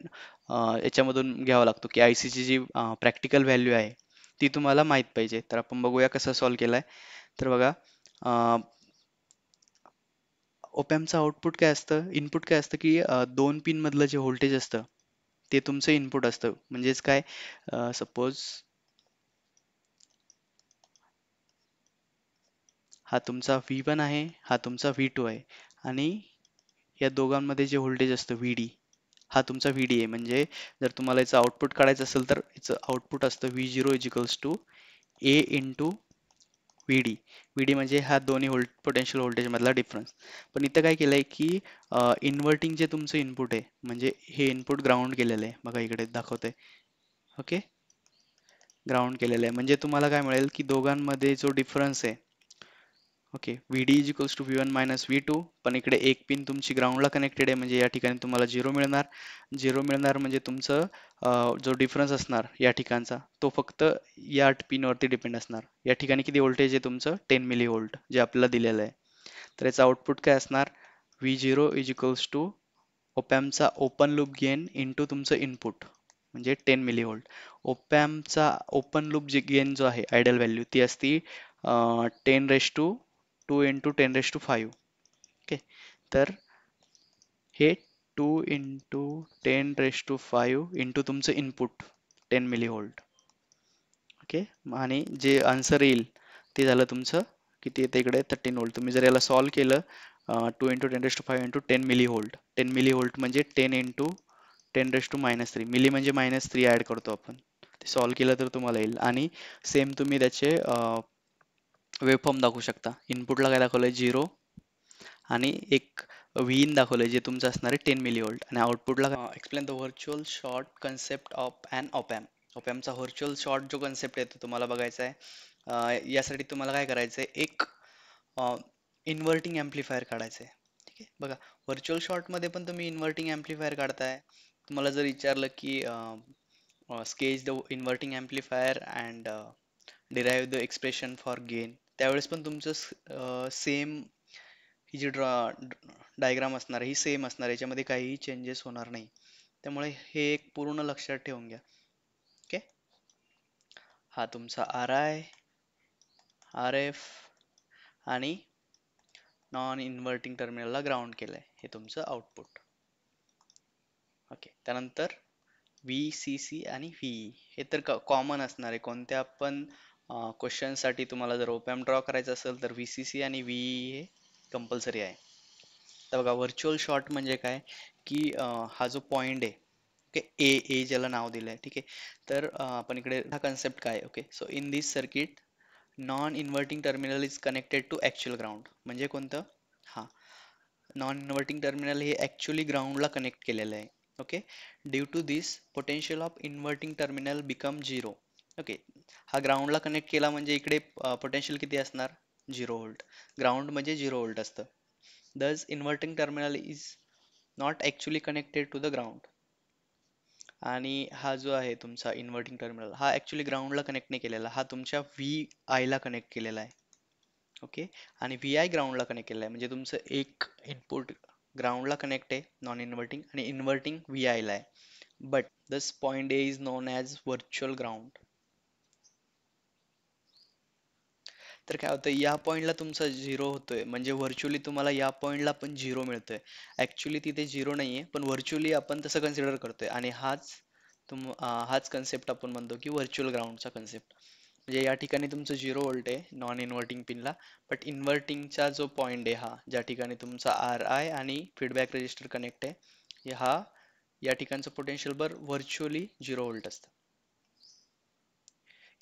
याच्यामधून घ्यावा लागतो की आयसीची जी प्रॅक्टिकल व्हॅल्यू आहे ती तुम्हाला माहीत पाहिजे. तर आपण बघूया कसं सॉल्व्ह केलाय. तर बघा, ओपॅम्पचं आउटपुट काय असतं, इनपुट काय असतं की दोन पिन मधलं जे व्होल्टेज असतं ते तुमचं इनपुट असतं. म्हणजेच काय, सपोज हा तुमचा V1 आहे, हा तुमचा V2 आहे, आणि या दोघांमध्ये जे व्होल्टेज असतं VD, हा तुमचा VD आहे. म्हणजे जर तुम्हाला याचं आउटपुट काढायचं असेल तर याचं आउटपुट असतं V0 is equals to A into VD. VD म्हणजे हा दोन्ही पोटेन्शियल व्होल्टेज मधला डिफरन्स. पण इथं काय केलंय की इन्व्हर्टिंग जे तुमचं इनपुट आहे, म्हणजे हे इनपुट ग्राउंड केलेलं आहे, बघा इकडे दाखवतंय. ओके, ग्राउंड केलेलं आहे म्हणजे तुम्हाला काय मिळेल की दोघांमध्ये जो डिफरन्स आहे, okay, VD is equals to V1 minus V2, पण इकडे एक पिन तुमची ग्राउंडला कनेक्टेड आहे म्हणजे या ठिकाणी तुम्हाला झिरो मिळणार. झिरो मिळणार म्हणजे तुमचं जो डिफरन्स असणार या ठिकाणचा तो फक्त या पिनवरती डिपेंड असणार. या ठिकाणी किती व्होल्टेज आहे तुमचं, 10 मिली व्होल्ट जे आपल्याला दिलेलं आहे. तर याचं आउटपुट काय असणार, V0 इज इक्वल्स टू ओपॅम्पचा ओपन लूप गेन इंटू तुमचं इनपुट म्हणजे 10 मिली व्होल्ट. ओपॅम्पचा ओपन लूप जे गेन जो आहे आयडियल व्हॅल्यू ती असती 10 इंटू 10⁵. ओके, तर हे 2 इंटू 10⁵ इंटू तुमचं इनपुट 10 मिली व्होल्ट. ओके, आणि जे आन्सर येईल ते झालं तुमचं किती येते इकडे 13 व्होल्ट. तुम्ही जर याला सॉल्व्ह केलं 2 into 10⁵ into 10 milli volt, 10 milli volt म्हणजे 10 इंटू 10⁻³ मिली म्हणजे -3 ऍड करतो आपण. ते सॉल्व्ह केलं तर तुम्हाला येईल. आणि सेम तुम्ही त्याचे वेव्हफॉर्म दाखवू शकता. इनपुटला काय दाखवलंय 0 आणि एक Vin दाखवलंय जे तुमचं असणार आहे 10 मिली व्होल्ट, आणि आउटपुटला explain the virtual short concept of an opamp. ऑपॅम्पचा व्हर्च्युअल शॉर्ट जो कन्सेप्ट आहे तो तुम्हाला बघायचा आहे. यासाठी तुम्हाला काय करायचं आहे, एक इन्व्हर्टिंग ॲम्प्लिफायर काढायचं आहे. ठीक आहे, बघा व्हर्च्युअल शॉर्टमध्ये पण तुम्ही इन्व्हर्टिंग ॲम्प्लिफायर काढताय. तुम्हाला जर विचारलं की sketch the inverting amplifier and derive the expression for gain, त्यावेळेस पण तुमचं सेम ही जी डायग्राम असणार आहे ही सेम असणार आहे, याच्यामध्ये काहीही चेंजेस होणार नाही. त्यामुळे हे एक पूर्ण लक्षात ठेवून घ्या. ओके, हा तुमचा RI, RF आणि नॉन इन्व्हर्टिंग टर्मिनलला ग्राउंड केलंय, हे तुमचं आउटपुट. ओके, त्यानंतर VCC आणि VE हे तर कॉमन असणार आहे. कोणत्या पण क्वेश्चनसाठी तुम्हाला जर ओपॅम्प ड्रॉ करायचं असेल तर VCC आणि VE हे कंपल्सरी आहे. तर बघा व्हर्च्युअल शॉर्ट म्हणजे काय की हा जो पॉइंट आहे, ओके, ए ज्याला नाव दिलंय, ठीक आहे. तर आपण इकडे हा कन्सेप्ट काय, okay, so in this circuit non inverting terminal is connected to actual ground. म्हणजे कोणतं, हा नॉन इन्व्हर्टिंग टर्मिनल हे ॲक्च्युअली ग्राउंडला कनेक्ट केलेलं आहे. Okay, due to this potential of inverting terminal become 0. Okay, हा ग्राउंडला कनेक्ट केला म्हणजे इकडे पोटेन्शियल किती असणार, 0 व्होल्ट. ग्राउंड म्हणजे 0 व्होल्ट असतं. Thus, inverting terminal is not actually connected to the ground. आणि हा जो आहे तुमचा इन्व्हर्टिंग टर्मिनल हा ऍक्च्युली ग्राउंडला कनेक्ट नाही केलेला, हा तुमच्या VI ला कनेक्ट केलेला आहे. ओके, आणि VI ग्राउंडला कनेक्ट केलेला आहे म्हणजे तुमचं एक इनपुट ग्राउंडला कनेक्ट आहे नॉन इन्व्हर्टिंग, आणि इन्व्हर्टिंग VI ला आहे. But this point A is non as virtual ground. तर काय होतं, या पॉईंटला तुमचा झिरो होतोय म्हणजे व्हर्च्युअली तुम्हाला या पॉईंटला पण झिरो मिळतोय. ऍक्च्युली तिथे झिरो नाहीये पण व्हर्च्युअली आपण तसं कन्सिडर करतोय, आणि हाच कन्सेप्ट आपण म्हणतो की व्हर्च्युअल ग्राउंडचा कन्सेप्ट. म्हणजे या ठिकाणी तुमचं 0 व्होल्ट आहे नॉन इन्व्हर्टिंग पिनला, बट इन्व्हर्टिंगचा जो पॉइंट आहे हा ज्या ठिकाणी तुमचा RI आणि फीडबॅक रेजिस्टर कनेक्ट आहे, हा या ठिकाणचं पोटेन्शियल बर व्हर्च्युअली 0 व्होल्ट असतं.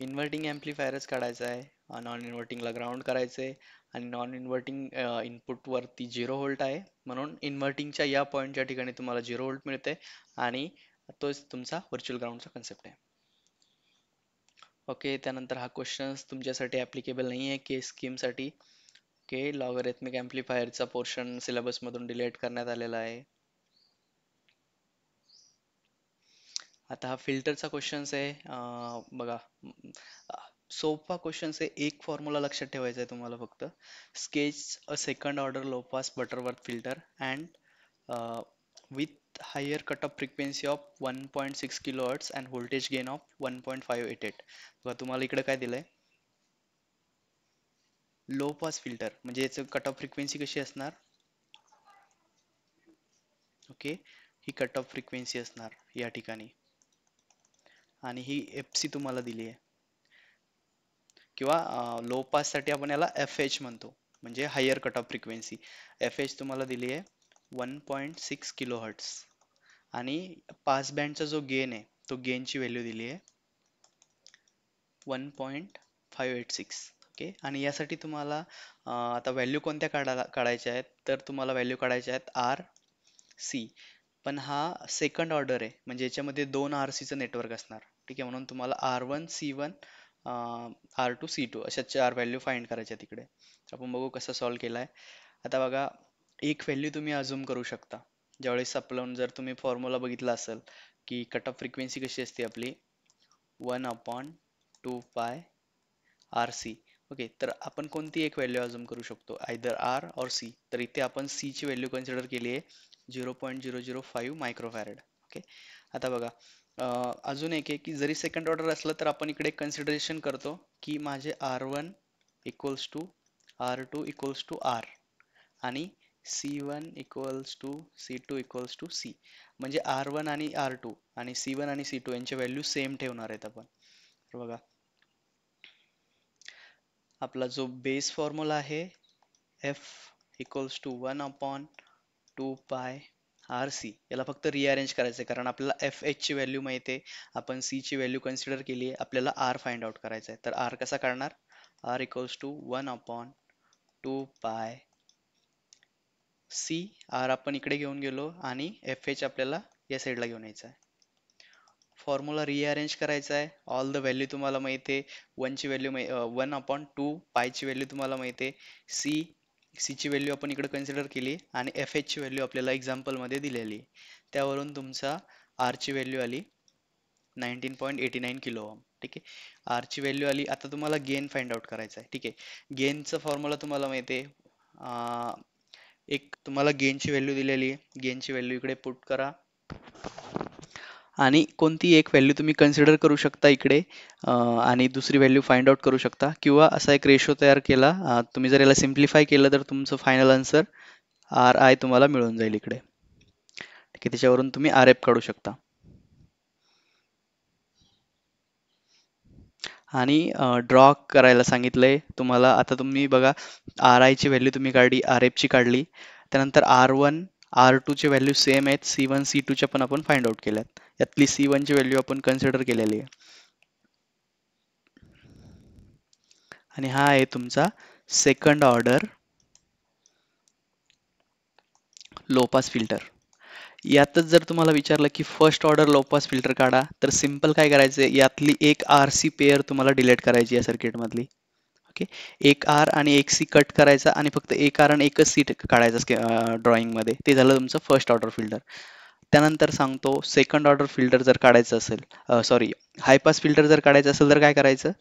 इन्व्हर्टिंग ॲम्प्लिफायरच काढायचा आहे, नॉन इन्व्हर्टिंगला ग्राउंड करायचंय, आणि नॉन इन्व्हर्टिंग इनपुट वरती 0 व्होल्ट आहे म्हणून इन्व्हर्टिंगच्या या पॉईंटच्या ठिकाणी तुम्हाला 0 व्होल्ट मिळते, आणि तोच तुमचा व्हर्च्युअल ग्राउंडचा कन्सेप्ट आहे. ओके, त्यानंतर हा क्वेश्चन तुमच्यासाठी ऍप्लिकेबल नाही आहे केस स्कीमसाठी. ओके, लॉगरिथमिक ॲम्प्लिफायरचा पोर्शन सिलेबसमधून डिलीट करण्यात आलेला आहे. आता हा फिल्टरचा क्वेश्चन्स आहे. बघा, सोपा क्वेश्चन्स आहे. एक फॉर्म्युला लक्षात ठेवायचा आहे तुम्हाला फक्त. Sketch a second order low pass Butterworth filter and with higher cutoff frequency of 1.6 kilohertz and voltage gain of 1.588. बघा तुम्हाला इकडे काय दिलंय, लो पास फिल्टर म्हणजे याचं कट ऑफ फ्रिक्वेन्सी कशी असणार. ओके, ही कट ऑफ फ्रिक्वेन्सी असणार या ठिकाणी आणि ही एफ सी तुम्हाला दिली आहे, किंवा लो पास साठी आपण याला एफ एच म्हणतो, म्हणजे higher cut off frequency. F H तुम्हाला दिली आहे 1.6 किलो हर्ट्स आणि पास बँडचा जो गेन आहे तो गेनची व्हॅल्यू दिली आहे 1.586. ओके, आणि यासाठी तुम्हाला आता व्हॅल्यू कोणत्या काढायच्या आहेत, तर तुम्हाला व्हॅल्यू काढायच्या आहेत आर सी. पण हा सेकंड ऑर्डर आहे म्हणजे याच्यामध्ये दोन आर सीचं नेटवर्क असणार. ठीक आहे, म्हणून तुम्हाला R one C one R two C two अशा चार व्हॅल्यू फाइंड करायच्या तिकडे. आपण बघू कसं सॉल्व्ह केलाय. आता बघा, एक व्हॅल्यू तुम्ही अझूम करू शकता. ज्यावेळेस आपलं जर तुम्ही फॉर्म्युला बघितला असेल की कट ऑफ फ्रिक्वेन्सी कशी असते आपली 1/2 पाय आर सी. ओके, तर आपण कोणती एक व्हॅल्यू अझूम करू शकतो, आयदर आर और सी. तर इथे आपण सी ची व्हॅल्यू कन्सिडर केली आहे 0.005 मायक्रोफॅरेड. ओके, आता बघा, अजून एक आहे की जरी सेकंड ऑर्डर असलं तर आपण इकडे कन्सिडरेशन करतो की माझे R one equals to R two equals to R आणि C one equals to C two equals to C. म्हणजे आर वन आणि आर टू आणि सी वन आणि सी टू यांचे व्हॅल्यू सेम ठेवणार आहेत आपण. तर बघा, आपला जो बेस फॉर्म्युला आहे F equals to 1/2 pi R C, याला फक्त रिअरेंज करायचं आहे कारण आपल्याला एफ एच ची व्हॅल्यू माहिती आहे, आपण सी ची व्हॅल्यू कन्सिडर केली आहे, आपल्याला आर फाइंड आउट करायचा आहे. तर आर कसा काढणार, आर इक्वल्स टू 1/2 पाय सी. आर आपण इकडे घेऊन गेलो आणि एफ एच आपल्याला या साईडला घेऊन यायचा आहे. फॉर्म्युला रिअरेंज करायचा आहे. ऑल द व्हॅल्यू तुम्हाला माहिती आहे. 1/2 पायची व्हॅल्यू तुम्हाला माहिती आहे. सी ची व्हॅल्यू आपण इकडे कन्सिडर केली आणि एफ एच ची व्हॅल्यू आपल्याला एक्झाम्पल मध्ये दिलेली आहे. त्यावरून तुमचा आर ची व्हॅल्यू आली 19.89 किलो ओहम. ठीक आहे, आर ची व्हॅल्यू आली. आता तुम्हाला गेन फाइंड आउट करायचा आहे. ठीक आहे, गेनचा फॉर्म्युला तुम्हाला माहिती आहे. एक तुम्हाला गेनची व्हॅल्यू दिलेली आहे, गेनची व्हॅल्यू इकडे पुट करा आणि कोणती एक व्हॅल्यू तुम्ही कन्सिडर करू शकता इकडे आणि दुसरी व्हॅल्यू फाइंड आउट करू शकता, किंवा असा एक रेशो तयार केला. तुम्ही जर याला सिम्प्लिफाय केलं तर तुमचं फायनल आन्सर आर आय तुम्हाला मिळून जाईल इकडे. ठीक आहे, त्याच्यावरून तुम्ही आर एफ काढू शकता. आणि ड्रॉ करायला सांगितलंय तुम्हाला. आता तुम्ही बघा, आर आय ची व्हॅल्यू तुम्ही काढली, आर एफ ची काढली, त्यानंतर आर वन आर टू चे व्हॅल्यू सेम आहेत, सी वन सी टू च्या पण आपण फाइंड आउट केल्यात. यातली सी वन ची व्हॅल्यू आपण कन्सिडर केलेली आहे आणि हा आहे तुमचा second order low pass filter. यातच जर तुम्हाला विचारलं की first order low pass filter काढा, तर सिंपल काय करायचं, यातली एक आर सी पेअर तुम्हाला डिलीट करायची या सर्किट मधली. ओके, एक आर आणि एक सी कट करायचा आणि फक्त एक आर आणि एकच सी काढायचा ड्रॉइंग मध्ये. ते झालं तुमचं फर्स्ट ऑर्डर फिल्टर. त्यानंतर सांगतो, सेकंड ऑर्डर फिल्टर जर काढायचं असेल, सॉरी, हाय पास फिल्टर जर काढायचं असेल तर काय करायचं,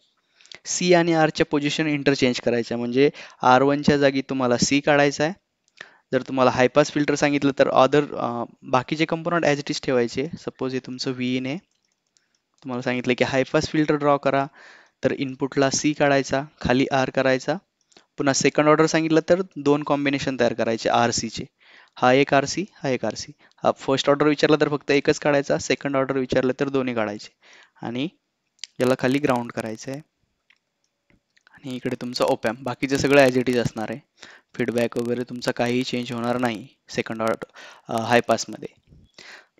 सी आणि आर च्या पोझिशन इंटरचेंज करायच्या. म्हणजे आर वनच्या जागी तुम्हाला सी काढायचा आहे. जर तुम्हाला हाय पास फिल्टर सांगितलं तर बाकीचे कंपोनंट ॲज इट इज ठेवायचे. सपोज हे तुमचं व्ही इन आहे, तुम्हाला सांगितलं की हाय पास फिल्टर ड्रॉ करा, तर इनपुटला सी काढायचा, खाली आर करायचा. पुन्हा सेकंड ऑर्डर सांगितलं तर दोन कॉम्बिनेशन तयार करायचे आर सीचे, हा एक आर सी, हा एक आर सी. हा फर्स्ट ऑर्डर विचारला तर फक्त एकच काढायचा, सेकंड ऑर्डर विचारलं तर दोन्ही काढायचे आणि याला खाली ग्राउंड करायचं आहे. आणि इकडे तुमचं ओपॅम्प, बाकीचे सगळं ॲज इट इज असणार आहे. फीडबॅक वगैरे तुमचा काहीही चेंज होणार नाही सेकंड ऑर्डर हाय पासमध्ये.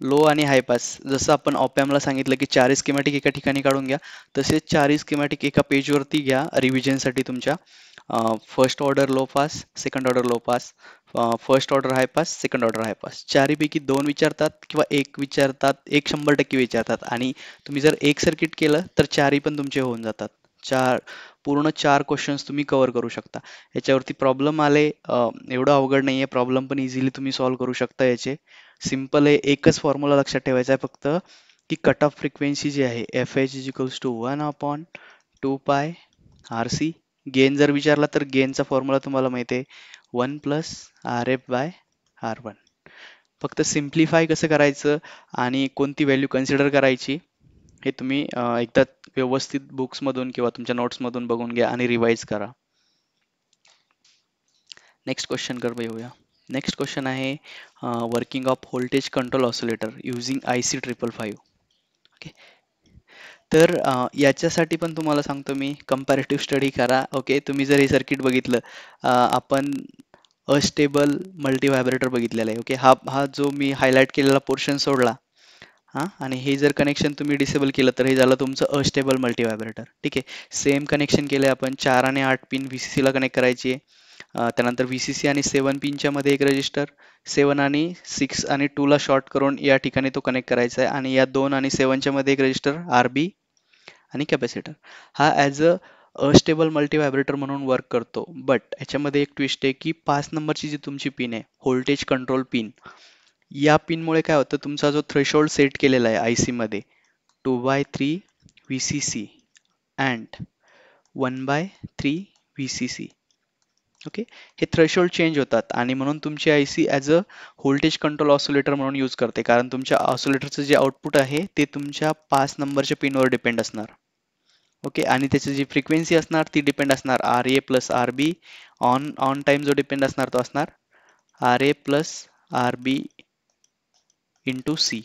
लो आणि हाय पास, जसं आपण ऑपॅम्पला सांगितलं की चारही स्कीमॅटिक एका ठिकाणी काढून घ्या, तसेच चारही स्कीमॅटिक एका पेजवरती घ्या रिव्हिजनसाठी तुमच्या. First order low pass, second order low pass, first order high pass, second order high pass. चारीपैकी दोन विचारतात किंवा एक विचारतात, एक 100% विचारतात. आणि तुम्ही जर एक सर्किट केलं तर चारही पण तुमचे होऊन जातात. पूर्ण चार क्वेश्चन्स तुम्ही कव्हर करू शकता. याच्यावरती प्रॉब्लेम आले, एवढं अवघड नाहीये, प्रॉब्लेम पण इझिली तुम्ही सॉल्व्ह करू शकता याचे. सिम्पल आहे, एकच फॉर्म्युला लक्षात ठेवायचा आहे फक्त, की कट ऑफ फ्रिक्वेन्सी जी आहे FH इज इक्वल्स टू 1/2 पाय RC. गेन जर विचारला तर गेनचा फॉर्म्युला तुम्हाला माहिती आहे 1 प्लस RF/R1. फक्त सिम्प्लिफाय कसं करायचं आणि कोणती व्हॅल्यू कन्सिडर करायची हे तुम्ही एकदा व्यवस्थित बुक्समधून किंवा तुमच्या नोट्समधून बघून घ्या आणि रिवाइज करा. नेक्स्ट क्वेश्चन कर बघूया. नेक्स्ट क्वेश्चन आहे working off voltage control oscillator using IC 555. Okay, तर याच्यासाठी पण तुम्हाला सांगतो मी कंपॅरेटिव्ह स्टडी करा. ओके, तुम्ही जर हे सर्किट बघितलं, आपण अस्टेबल मल्टी व्हायब्रेटर बघितलेला आहे. ओके, हा हा जो मी हायलाइट केलेला पोर्शन सोडला हां, आणि हे जर कनेक्शन तुम्ही डिसेबल केलं तर हे झालं तुमचं अस्टेबल मल्टी व्हायब्रेटर. ठीक आहे, सेम कनेक्शन केलंय आपण 4 आणि 8 पिन VCC ला कनेक्ट करायची आहे. त्यानंतर VCC आणि 7 पिनच्या मध्ये एक रजिस्टर, 7 आणि 6 आणि 2 ला शॉर्ट करून या ठिकाणी तो कनेक्ट करायचा आहे आणि या 2 आणि 7 च्या मध्ये एक रजिस्टर RB आणि कॅपॅसिटर. हा as a astable multi vibrator म्हणून वर्क करतो. बट याच्यामध्ये एक ट्विस्ट आहे की 5 नंबरची जी तुमची पिन आहे व्होल्टेज कंट्रोल पिन, या पिनमुळे काय होतं, तुमचा जो थ्रेशोल्ड सेट केलेला आहे IC मध्ये 2/3 VCC अँड 1/3 VCC. ओके, हे थ्रेशोल्ड चेंज होतात आणि म्हणून तुमची IC as a voltage control oscillator म्हणून यूज करते, कारण तुमच्या ऑसिलेटरचं जे आउटपुट आहे ते तुमच्या 5 नंबरच्या पिनवर डिपेंड असणार. ओके, आणि त्याची जी फ्रिक्वेन्सी असणार ती डिपेंड असणार RA plus RB. On on time जो डिपेंड असणार तो असणार RA plus RB into C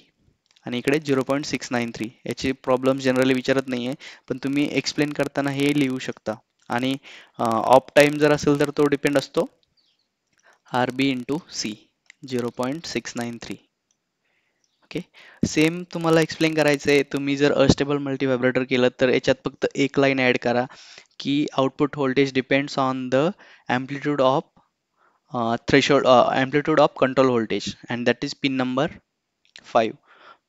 आणि इकडे 0.693. याची प्रॉब्लेम जनरली विचारत नाहीये, पण तुम्ही एक्सप्लेन करताना हे लिहू शकता. आणि ऑफ टाइम जर असेल तर तो डिपेंड असतो RB into C 0.693. Okay, same तुम्हाला एक्सप्लेन करायचं आहे. तुम्ही जर अस्टेबल मल्टी व्हायब्रेटर केलं तर याच्यात फक्त एक लाईन ऍड करा की output voltage depends on the amplitude of threshold amplitude of control voltage and that is pin number 5.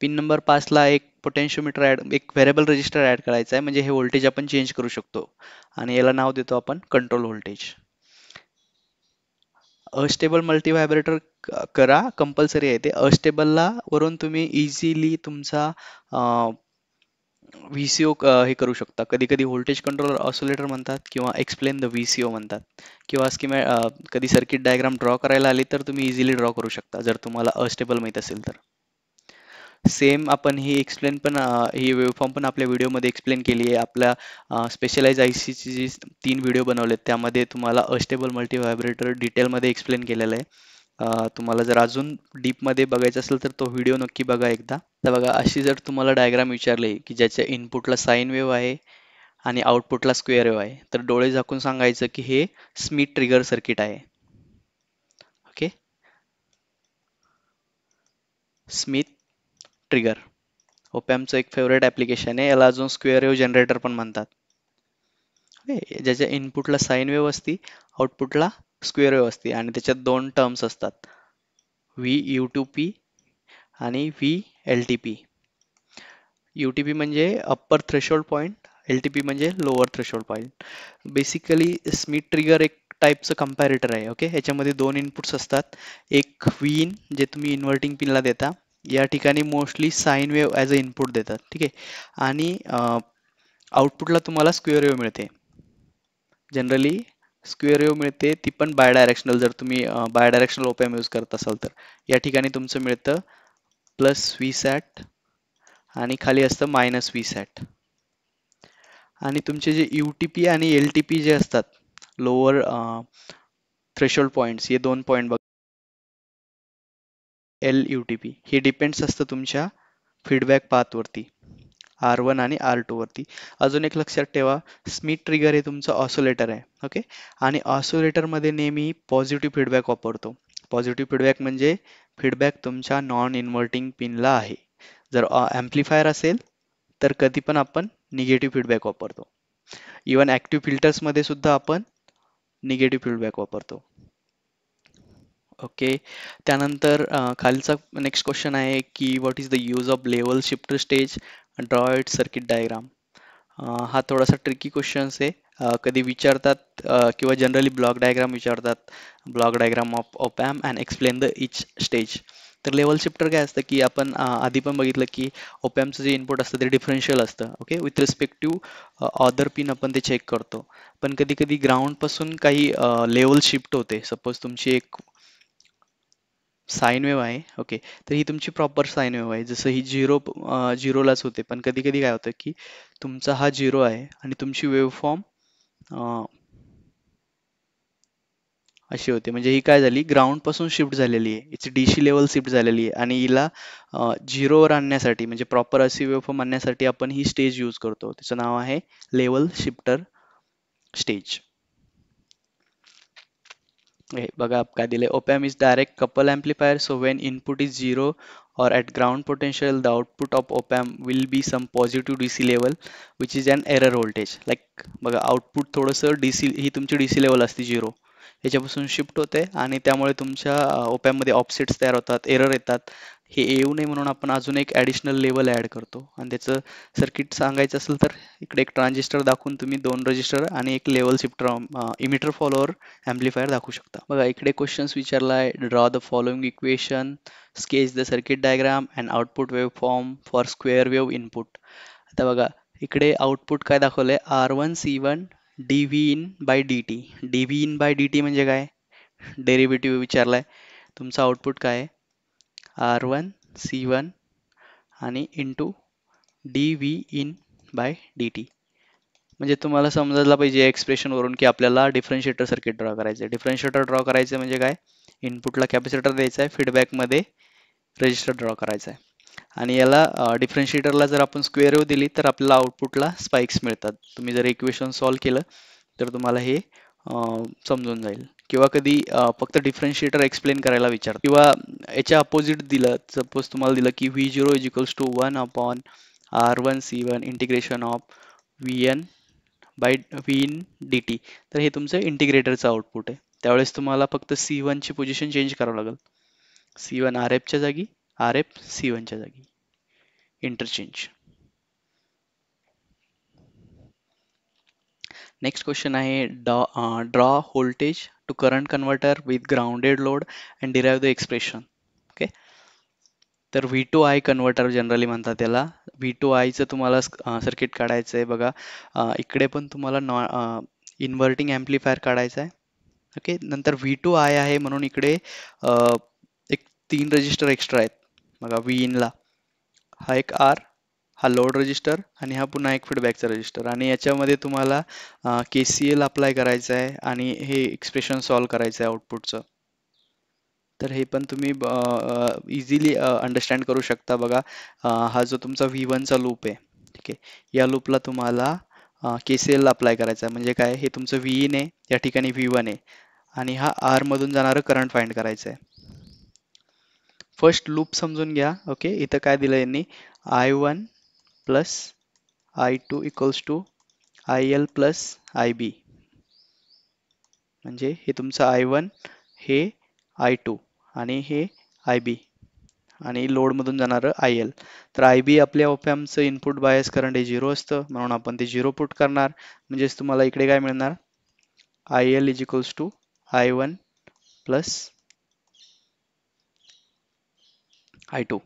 Pin number 5 ला एक पोटेन्शियोमीटर एक व्हेरिएबल रजिस्टर ऍड करायचा आहे, म्हणजे हे व्होल्टेज आपण चेंज करू शकतो आणि याला नाव देतो आपण control voltage. Astable multi vibrator करा, कंपल्सरी आहे ते. अस्टेबलला वरून तुम्ही इझिली तुमचा VCO हे करू शकता. कधी कधी व्होल्टेज कंट्रोल ऑसिलेटर म्हणतात किंवा एक्सप्लेन द VCO म्हणतात, किंवा कधी सर्किट डायग्राम ड्रॉ करायला आली तर तुम्ही इझिली ड्रॉ करू शकता जर तुम्हाला अस्टेबल माहित असेल तर. सेम आपण ही एक्सप्लेन पण ही वेवफॉर्म पण आपल्या व्हिडिओमध्ये एक्सप्लेन केली आहे. आपल्या स्पेशलाइज ICची जी 3 व्हिडिओ बनवलेत त्यामध्ये तुम्हाला अस्टेबल मल्टी व्हायब्रेटर डिटेलमध्ये एक्सप्लेन केलेलं आहे. तुम्हाला जर अजून डीपमध्ये बघायचं असेल तर तो व्हिडिओ नक्की बघा एकदा. तर बघा, अशी जर तुम्हाला डायग्राम विचारली की ज्याच्या इनपुटला साईन वेव्ह आहे आणि आउटपुटला स्क्वेअर वेव्ह आहे, तर डोळे झाकून सांगायचं की हे स्मिथ ट्रिगर सर्किट आहे. ओके, स्मिथ ट्रिगर ओपॅमचं एक फेवरेट ॲप्लिकेशन आहे. याला अजून स्क्वेअर वेव्ह जनरेटर पण म्हणतात. ओके, ज्याच्या इनपुटला साईन वेव्ह असती, आउटपुटला स्क्वेअर वेव्ह असते आणि त्याच्यात 2 टर्म्स असतात, VU2P आणि VLTP. UTP म्हणजे अप्पर थ्रेशोल्ड पॉईंट, LTP म्हणजे lower threshold point. Basically Smith trigger एक टाईपचं कंपॅरेटर आहे. ओके, ह्याच्यामध्ये 2 इनपुट्स असतात. एक Vin जे तुम्ही इन्व्हर्टिंग पिनला देता, या ठिकाणी mostly sine wave as a input देतात. ठीक आहे, आणि आउटपुटला तुम्हाला स्क्वेअर वेव्ह मिळते. जनरली स्क्वेअर वेव्ह मिळते, ती पण बायडायरेक्शनल. जर तुम्ही बायडायरेक्शनल ओपॅम यूज करत असाल तर या ठिकाणी तुमचं मिळतं प्लस Vsat आणि खाली असतं मायनस Vsat. आणि तुमचे जे UTP आणि LTP जे असतात, लोअर थ्रेशोल्ड पॉईंट्स, हे 2 पॉईंट बघ, LUTP हे डिपेंड्स असतं तुमच्या फीडबॅक पाथवरती, R1 आणि R2 वरती. अजून एक लक्षात ठेवा, स्मिथ ट्रिगर हे तुमचं ऑसिलेटर आहे. ओके, आणि ऑसिलेटरमध्ये नेहमी पॉझिटिव्ह फीडबॅक वापरतो. पॉझिटिव्ह फीडबॅक म्हणजे फीडबॅक तुमच्या नॉन इन्व्हर्टिंग पिनला आहे. जर ॲम्प्लिफायर असेल तर कधी पण आपण निगेटिव्ह फीडबॅक वापरतो. इवन ॲक्टिव्ह फिल्टर्समध्ये सुद्धा आपण निगेटिव्ह फीडबॅक वापरतो. ओके, त्यानंतर खालचा नेक्स्ट क्वेश्चन आहे की what is the use of level shifter stage draw it circuit diagram. हा थोडासा ट्रिकी क्वेश्चन्स आहे. कधी विचारतात किंवा जनरली ब्लॉक डायग्राम विचारतात, block diagram of opamp and explain the each stage. तर लेवल शिफ्टर काय असतं की आपण आधी पण बघितलं की ओपॅम्पचं जे इनपुट असतं ते डिफरन्शियल असतं. Okay, with respect to other pin आपण ते चेक करतो. पण कधी कधी ग्राउंड पासून काही लेवल शिफ्ट होते. सपोज तुमची एक साईन वेव्ह आहे. ओके, तर ही तुमची प्रॉपर साईन वेव्ह आहे. जसं ही झिरोलाच होते, पण कधी कधी काय होतं की तुमचा हा झिरो आहे आणि तुमची वेव्ह फॉर्म अशी होते. म्हणजे ही काय झाली, ग्राउंड पासून शिफ्ट झालेली आहे. हिची डीसी लेवल शिफ्ट झालेली आहे आणि हिला झिरोवर आणण्यासाठी म्हणजे प्रॉपर अशी वेव्हफॉर्म आणण्यासाठी आपण ही स्टेज यूज करतो. त्याचं नाव आहे लेवल शिफ्टर स्टेज. हे बघा काय दिले, op-amp is direct couple amplifier, so when input is zero or at ground potential, the output of op-amp will be some positive DC level which is an error voltage. Like बघा output थोडंसं DC, ही तुमची DC level असते zero, याच्यापासून shift होते आणि त्यामुळे तुमच्या op-amp मध्ये ऑफसेट्स तयार होतात, एरर येतात. हे येऊ नये म्हणून आपण अजून एक ॲडिशनल लेवल ॲड करतो आणि त्याचं सर्किट सांगायचं असेल तर इकडे एक ट्रान्झिस्टर दाखवून तुम्ही 2 रजिस्टर आणि एक level shifter emitter follower amplifier दाखवू शकता. बघा इकडे क्वेश्चन्स विचारलाय, draw the following equation, sketch the circuit diagram and output wave form for square wave input. आता बघा इकडे आउटपुट काय दाखवलंय, R1C1 dV in by dt. dV in by dt म्हणजे काय, डेरिव्हेटिव्ह विचारलाय. तुमचं आउटपुट काय आहे, R1C1 आणि into dV in by dt. म्हणजे तुम्हाला समजायला पाहिजे एक्सप्रेशन वरून की आपल्याला डिफरन्शिएटर सर्किट ड्रॉ करायचं आहे. डिफरन्शिएटर ड्रॉ करायचं म्हणजे काय, इनपुटला कॅपॅसिटर द्यायचा आहे, फीडबॅकमध्ये रजिस्टर ड्रॉ करायचा आहे. आणि याला डिफरन्शिएटरला जर आपण स्क्वेअर वेव्ह दिली तर आपल्याला आउटपुटला स्पाइक्स मिळतात. तुम्ही जर इक्वेशन सॉल्व्ह केलं तर तुम्हाला हे समजून जाईल. किंवा कधी फक्त डिफरन्शिएटर एक्सप्लेन करायला विचार, किंवा याच्या अपोजिट दिलं, सपोज तुम्हाला दिलं की V0 is equals to 1 upon R1C1 integration of Vn by V in dt. तर हे तुमचं इंटिग्रेटरचं आउटपुट आहे. त्यावेळेस तुम्हाला फक्त C1 ची पोझिशन चेंज करावं लागेल. C1 RF च्या जागी, RF C1 च्या जागी, इंटरचेंज. नेक्स्ट क्वेश्चन आहे, draw voltage to current converter with grounded load and derive the expression. Okay, तर V2I कन्व्हर्टर जनरली म्हणतात त्याला. V2I चं तुम्हाला सर्किट काढायचं आहे. बघा इकडे पण तुम्हाला इन्व्हर्टिंग ॲम्प्लिफायर काढायचं आहे. ओके, नंतर V2I आहे म्हणून इकडे एक 3 रजिस्टर एक्स्ट्रा आहेत. बघा V इनला हा एक R, हा लोड रजिस्टर आणि हा पुन्हा एक फीडबॅकचा रजिस्टर, आणि याच्यामध्ये तुम्हाला KCL अप्लाय करायचं आहे आणि हे एक्सप्रेशन सॉल्व्ह करायचं आहे आउटपुटचं. तर हे पण तुम्ही इझिली अंडरस्टँड करू शकता. बघा हा जो तुमचा V1 चा लूप आहे, ठीक आहे, या लूपला तुम्हाला KCL अप्लाय करायचा आहे. म्हणजे काय, हे तुमचं Vin आहे, या ठिकाणी V1 आहे आणि हा R मधून जाणारं करंट फाइंड करायचं आहे. फर्स्ट लूप समजून घ्या. ओके, इथं काय दिलं यांनी, I1 plus I2 equals to IL plus IB. म्हणजे हे तुमचं I1, हे I2 आणि हे IB आणि लोडमधून जाणारं IL. तर IB आपल्या ऑपॅम्पचं इनपुट बायस करंट हे 0 असतं, म्हणून आपण ते 0 पुट करणार. म्हणजेच तुम्हाला इकडे काय मिळणार, IL is equals to I1 plus I2.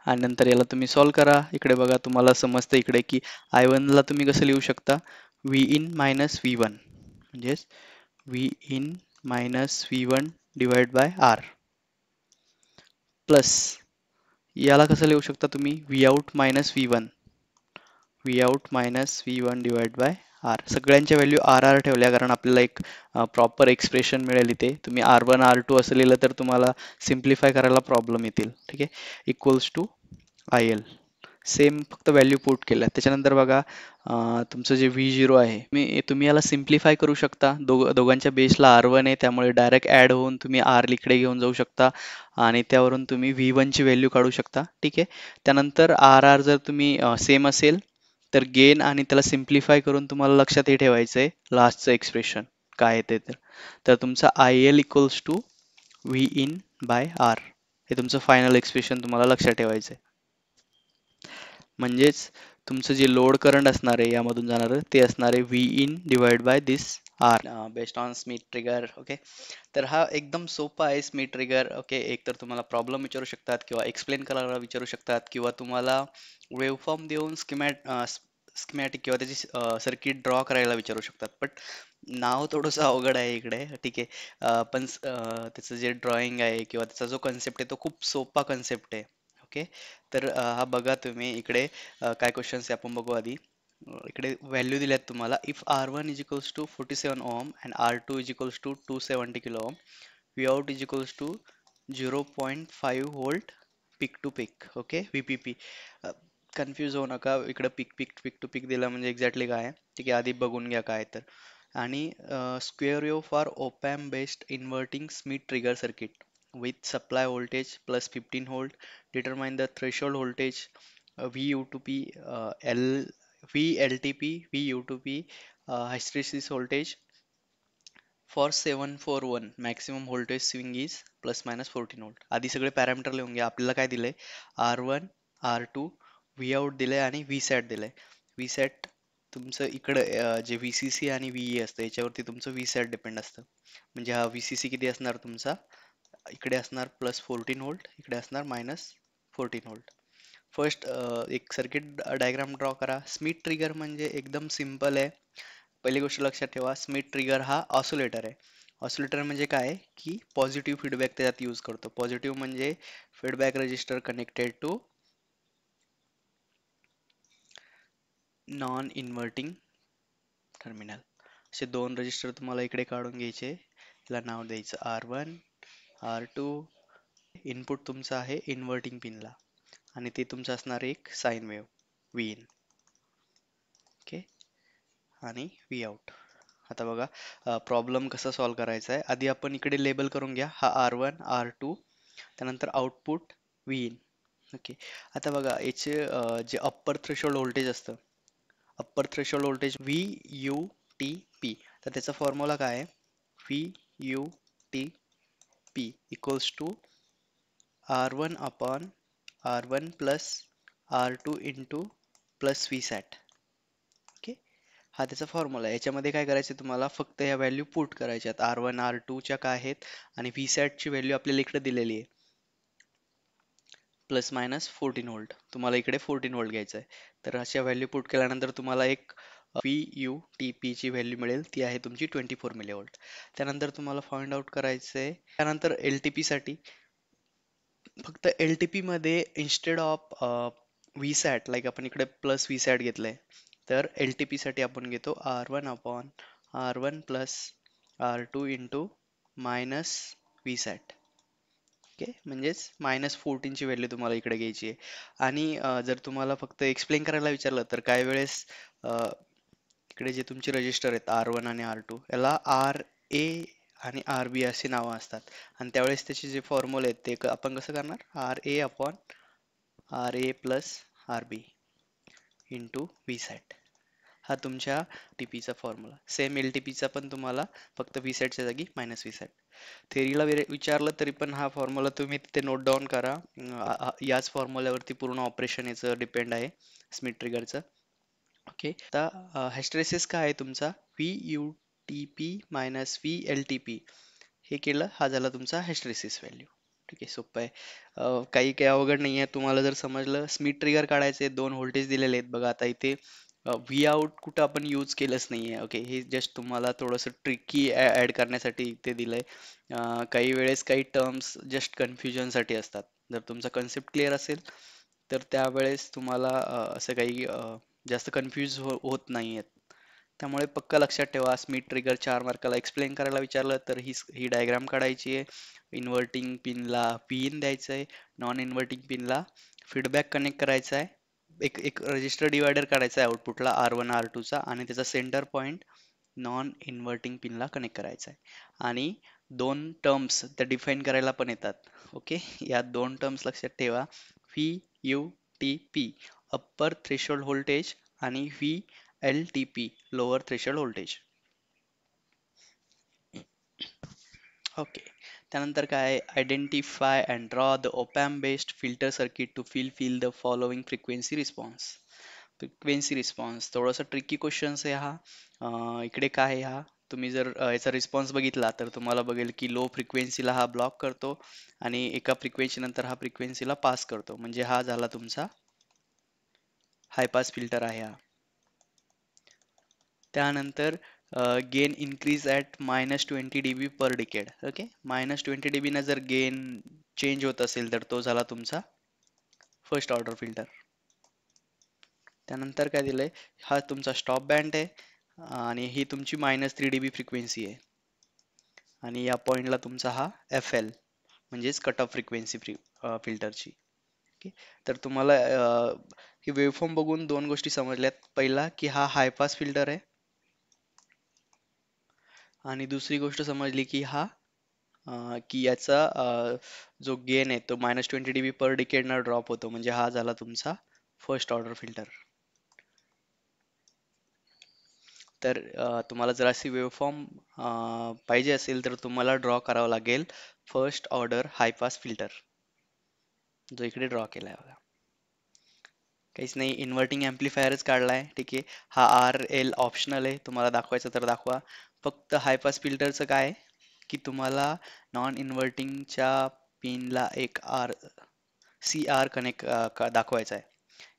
आणि नंतर याला तुम्ही सॉल्व्ह करा. इकडे बघा तुम्हाला समजतं इकडे की I1 ला तुम्ही कसं लिहू शकता, V in मायनस V1, म्हणजेच V in minus V1 divide by R, plus याला कसं लिहू शकता तुम्ही, V out minus V1, V out minus V1 divide by R. सगळ्यांच्या व्हॅल्यू R ठेवल्या कारण आपल्याला एक प्रॉपर एक्सप्रेशन मिळेल. इथे तुम्ही R1 R2 असं लिहिलं तर तुम्हाला सिम्प्लिफाय करायला प्रॉब्लेम येतील. ठीक आहे, इक्वल्स टू IL, सेम फक्त व्हॅल्यू पुट केल्या. त्याच्यानंतर बघा तुमचं जे V0 आहे, तुम्ही याला सिम्प्लिफाय करू शकता. दोघांच्या बेसला R1 आहे, त्यामुळे डायरेक्ट ॲड होऊन तुम्ही R इकडे घेऊन जाऊ शकता आणि त्यावरून तुम्ही V1 ची व्हॅल्यू काढू शकता. ठीक आहे, त्यानंतर RR जर तुम्ही सेम असेल तर गेन आणि त्याला सिम्प्लिफाय करून तुम्हाला लक्षात हे ठेवायचं आहे लास्टचं एक्सप्रेशन काय येते. तर तुमचा IL equals to V in by R, हे तुमचं फायनल एक्सप्रेशन तुम्हाला लक्षात ठेवायचं आहे. म्हणजेच तुमचं जे लोड करंट असणार आहे यामधून जाणार ते असणार आहे V in divide by this R based on Schmitt trigger. Okay, तर हा एकदम सोपा आहे स्मिथ ट्रिगर. ओके, एक तर तुम्हाला प्रॉब्लेम विचारू शकतात किंवा एक्सप्लेन करायला विचारू शकतात किंवा तुम्हाला वेवफॉर्म देऊन स्किमॅटिक किंवा त्याची सर्किट ड्रॉ करायला विचारू शकतात. बट नाव थोडंसं अवघड आहे इकडे, ठीक आहे. पण त्याचं जे ड्रॉइंग आहे किंवा त्याचा जो कन्सेप्ट आहे तो खूप सोपा कन्सेप्ट आहे. ओके, तर हा बघा तुम्ही इकडे काय क्वेश्चन्स आहे आपण बघू आधी. इकडे व्हॅल्यू दिल्यात तुम्हाला. If R1 is equals to 47 ohm and R2 is equals to 270 kilo ohm, V out is equals to 0.5 volt peak to peak. Okay, VPP. Confuse होऊ नका, इकडे पीक टू पीक दिला म्हणजे एक्झॅक्टली काय आहे, ठीक आहे. आधी बघून घ्या काय तर. आणि square wave for opamp based inverting Schmitt trigger circuit with supply voltage plus 15 volt, determine the threshold voltage VU2P, L VLTP, VU2P, hysteresis voltage for 741 maximum voltage swing is plus minus 14 volt. आधी सगळे parameter लिहून घ्या. आपल्याला काय दिलंय, R1, R2, V out दिलंय आणि V sat दिलंय. V sat तुमचं इकडं जे VCC आणि VE असतं याच्यावरती तुमचं V sat डिपेंड असतं. म्हणजे हा VCC किती असणार तुमचा, इकडे असणार प्लस 14 व्होल्ट, इकडे असणार मायनस 14 व्होल्ट. फर्स्ट एक सर्किट डायग्राम ड्रॉ करा. स्मिथ ट्रिगर म्हणजे एकदम सिम्पल आहे. पहिली गोष्ट लक्षात ठेवा, स्मिथ ट्रिगर हा ऑसिलेटर आहे. ऑसिलेटर म्हणजे काय की पॉझिटिव्ह फीडबॅक त्याच्यात यूज करतो. पॉझिटिव्ह म्हणजे feedback register connected to non inverting terminal. असे दोन रजिस्टर तुम्हाला इकडे काढून घ्यायचे. याला नाव द्यायचं R1, R2. इनपुट तुमचं आहे इन्व्हर्टिंग पिनला आणि ते तुमचं असणार एक sine wave V in. Okay, आणि व्ही आउट. आता बघा प्रॉब्लेम कसा सॉल्व्ह करायचा आहे. आधी आपण इकडे लेबल करून घ्या. हा R1, R2, त्यानंतर आउटपुट व्ही इन. ओके, आता बघा याचे जे अप्पर थ्रेशोल्ड व्होल्टेज असतं, अप्पर थ्रेशोल्ड व्होल्टेज VUTP, तर त्याचा फॉर्म्युला काय आहे, VUTP equals to R1 upon R1 plus R2 into plus V sat. Okay, हा त्याचा फॉर्म्युला आहे. याच्यामध्ये काय करायचं तुम्हाला, फक्त या व्हॅल्यू पुट करायच्यात. R1 R2 च्या काय आहेत आणि V सॅटची व्हॅल्यू आपल्याला इकडे दिलेली आहे प्लस मायनस 14 व्होल्ट. तुम्हाला इकडे 14 व्होल्ट घ्यायचं आहे. तर अशा व्हॅल्यू पुट केल्यानंतर तुम्हाला एक VUTP ची व्हॅल्यू मिळेल, ती आहे तुमची 24 मिलीव्होल्ट. त्यानंतर तुम्हाला फाइंड आउट करायचं आहे. त्यानंतर LTP साठी फक्त LTP मध्ये instead of V sat, like आपण इकडे प्लस व्ही सॅट घेतलंय, तर LTP साठी आपण घेतो R1 upon R1 plus R2 into minus V sat. Okay, म्हणजेच मायनस 14 ची व्हॅल्यू तुम्हाला इकडे घ्यायची आहे. आणि जर तुम्हाला फक्त एक्सप्लेन करायला विचारलं तर काही वेळेस इकडे जे तुमचे रजिस्टर आहेत R1 आणि R2, याला RA आणि RB अशी नावं असतात. आणि त्यावेळेस त्याचे जे फॉर्म्युले आहेत ते आपण कसं करणार, RA upon RA plus RB into V sat. हा तुमच्या टीपीचा फॉर्म्युला. सेम LTPचा पण तुम्हाला फक्त व्ही सॅटच्या जागी मायनस व्ही सॅट. थेरीला विचारलं तरी पण हा फॉर्म्युला तुम्ही तिथे नोट डाऊन करा. याच फॉर्म्युल्यावरती पूर्ण ऑपरेशन याचं डिपेंड आहे स्मिथ ट्रिगरचं. ओके, आता हिस्टेरेसिस काय आहे तुमचा, VUTP मायनस VLTP. हे केलं, हा झाला तुमचा हिस्टेरेसिस व्हॅल्यू. ठीक आहे, सोपं आहे. काही काही अवघड नाही आहे. तुम्हाला जर समजलं, स्मिथ ट्रिगर काढायचे, दोन व्होल्टेज दिलेले आहेत बघा. आता इथे व्ही आउट कुठं आपण यूज केलंच नाहीये. ओके, हे जस्ट तुम्हाला थोडंसं ट्रिकी ऍड करण्यासाठी इथे दिलंय. काही वेळेस काही टर्म्स जस्ट कन्फ्युजनसाठी असतात. जर तुमचा कन्सेप्ट क्लिअर असेल तर त्यावेळेस तुम्हाला असं काही जास्त कन्फ्यूज होत नाहीयेत. त्यामुळे पक्का लक्षात ठेवा, स्मिथ ट्रिगर 4 मार्काला एक्सप्लेन करायला विचारलं तर ही डायग्राम काढायची आहे. इन्व्हर्टिंग पिनला पी इन द्यायचं आहे, नॉन इन्व्हर्टिंग पिनला फीडबॅक कनेक्ट करायचा आहे. एक एक रजिस्टर डिवायडर काढायचा आहे आउटपुटला R1 R2 चा आणि त्याचा सेंटर पॉइंट नॉन इन्व्हर्टिंग पिनला कनेक्ट करायचा आहे. आणि दोन टर्म्स त्या डिफाईन करायला पण येतात. ओके, या दोन टर्म्स लक्षात ठेवा, VUTP अप्पर थ्रेशोल्ड व्होल्टेज आणि VLTP lower threshold voltage. Okay, त्यानंतर काय, identify and draw the op amp based filter circuit to feel the following frequency response. Frequency response थोडासा ट्रिकी क्वेश्चन्स आहे हा. इकडे काय आहे, हा तुम्ही जर याचा रिस्पॉन्स बघितला तर तुम्हाला बघेल की लो फ्रिक्वेन्सीला हा ब्लॉक करतो आणि एका फ्रिक्वेन्सी नंतर हा फ्रिक्वेन्सीला पास करतो, म्हणजे हा झाला तुमचा हाय पास फिल्टर आहे हा. त्यानंतर gain increase at -20 dB per decade. Okay, -20 dB ना जर गेन चेंज होत असेल तर तो झाला तुमचा फर्स्ट ऑर्डर फिल्टर. त्यानंतर काय दिलंय, हा तुमचा स्टॉप बँड आहे आणि ही तुमची -3 dB फ्रिक्वेन्सी आहे आणि या पॉइंटला तुमचा हा FL म्हणजेच कट ऑफ फ्रिक्वेन्सी फिल्टरची. ओके, तर तुम्हाला ही वेव्हफॉर्म बघून दोन गोष्टी समजल्यात. पहिला की हा हाय पास फिल्टर आहे आणि दुसरी गोष्ट समजली की हा की याचा जो गेन आहे तो -20 dB पर डिकेडनं ड्रॉप होतो, म्हणजे हा झाला तुमचा फर्स्ट ऑर्डर फिल्टर. तर तुम्हाला जर अशी वेव्हफॉर्म पाहिजे असेल तर तुम्हाला ड्रॉ करावं लागेल first order high pass filter, जो इकडे ड्रॉ केलाय बघा. काहीच नाही, इन्व्हर्टिंग ॲम्प्लिफायरच काढलाय. ठीक आहे, हा RL ऑप्शनल आहे, तुम्हाला दाखवायचं तर दाखवा. फक्त हाय पास फिल्टरचं काय आहे की तुम्हाला नॉन इन्व्हर्टिंगच्या पिनला एक CR कनेक्ट दाखवायचा आहे,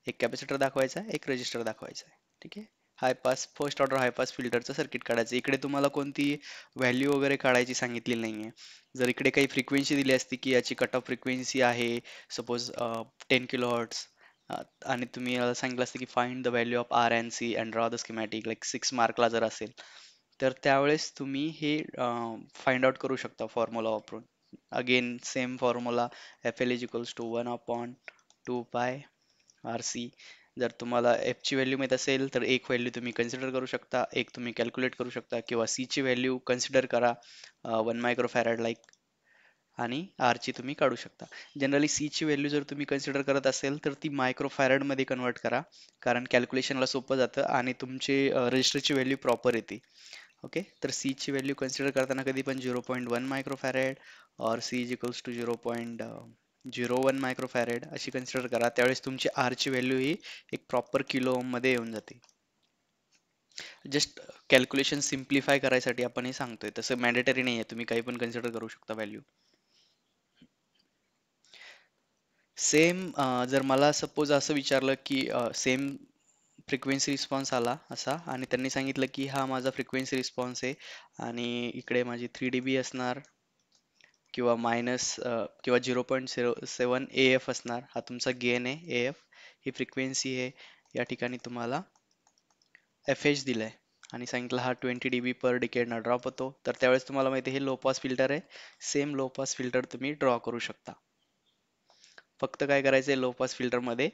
एक कॅपॅसिटर दाखवायचा आहे, एक रेजिस्टर दाखवायचा आहे. ठीक आहे, high pass first order high pass फिल्टरचं सर्किट काढायचं. इकडे तुम्हाला कोणती व्हॅल्यू वगैरे काढायची सांगितलेली नाहीये. जर इकडे काही फ्रिक्वेन्सी दिली असती की याची कट ऑफ फ्रिक्वेन्सी आहे सपोज 10 kHz, आणि तुम्ही सांगितलं असतं की find the value of R and C and draw the schematic, like 6 मार्कला जर असेल तर त्यावेळेस तुम्ही हे फाइंड आउट करू शकता फॉर्म्युला वापरून. Again same formula, FL is equals to 1/2π/RC. जर तुम्हाला F ची व्हॅल्यू माहीत असेल तर एक व्हॅल्यू तुम्ही कन्सिडर करू शकता, एक तुम्ही कॅल्क्युलेट करू शकता, किंवा C ची व्हॅल्यू कन्सिडर करा 1 मायक्रोफॅरड लाईक, आणि R ची तुम्ही काढू शकता. जनरली C ची व्हॅल्यू जर तुम्ही कन्सिडर करत असेल तर ती मायक्रोफॅरड मध्ये कन्वर्ट करा, कारण कॅल्क्युलेशनला सोपं जातं आणि तुमचे रजिस्टरची व्हॅल्यू प्रॉपर येते. ओके, तर C ची व्हॅल्यू कन्सिडर करताना कधी पण 0.1 मायक्रोफॅरेड और C is equals to 0.01 microfarad अशी कन्सिडर करा. त्यावेळेस तुमची R ची व्हॅल्यू ही एक प्रॉपर किलो ओम मध्ये येऊन जाते. जस्ट कॅल्क्युलेशन सिम्प्लिफाय करायसाठी आपण हे सांगतोय, तसं मॅन्डेटरी नाही आहे, तुम्ही काही पण कन्सिडर करू शकता व्हॅल्यू. सेम जर मला सपोज असं विचारलं की सेम फ्रिक्वेन्सी रिस्पॉन्स आला असा आणि त्यांनी सांगितलं की हा माझा फ्रिक्वेन्सी रिस्पॉन्स आहे आणि इकडे माझी 3 dB असणार किंवा किंवा 0.7 AF असणार, हा तुमचा गेन आहे AF, ही फ्रिक्वेन्सी आहे, या ठिकाणी तुम्हाला FH दिलाय आणि सांगितलं हा 20 dB पर डिकेडनं ड्रॉप होतो. तर त्यावेळेस तुम्हाला माहिती आहे हे लो पास फिल्टर आहे. सेम लो पास फिल्टर तुम्ही ड्रॉ करू शकता. फक्त काय करायचंय, लो पास फिल्टर मध्ये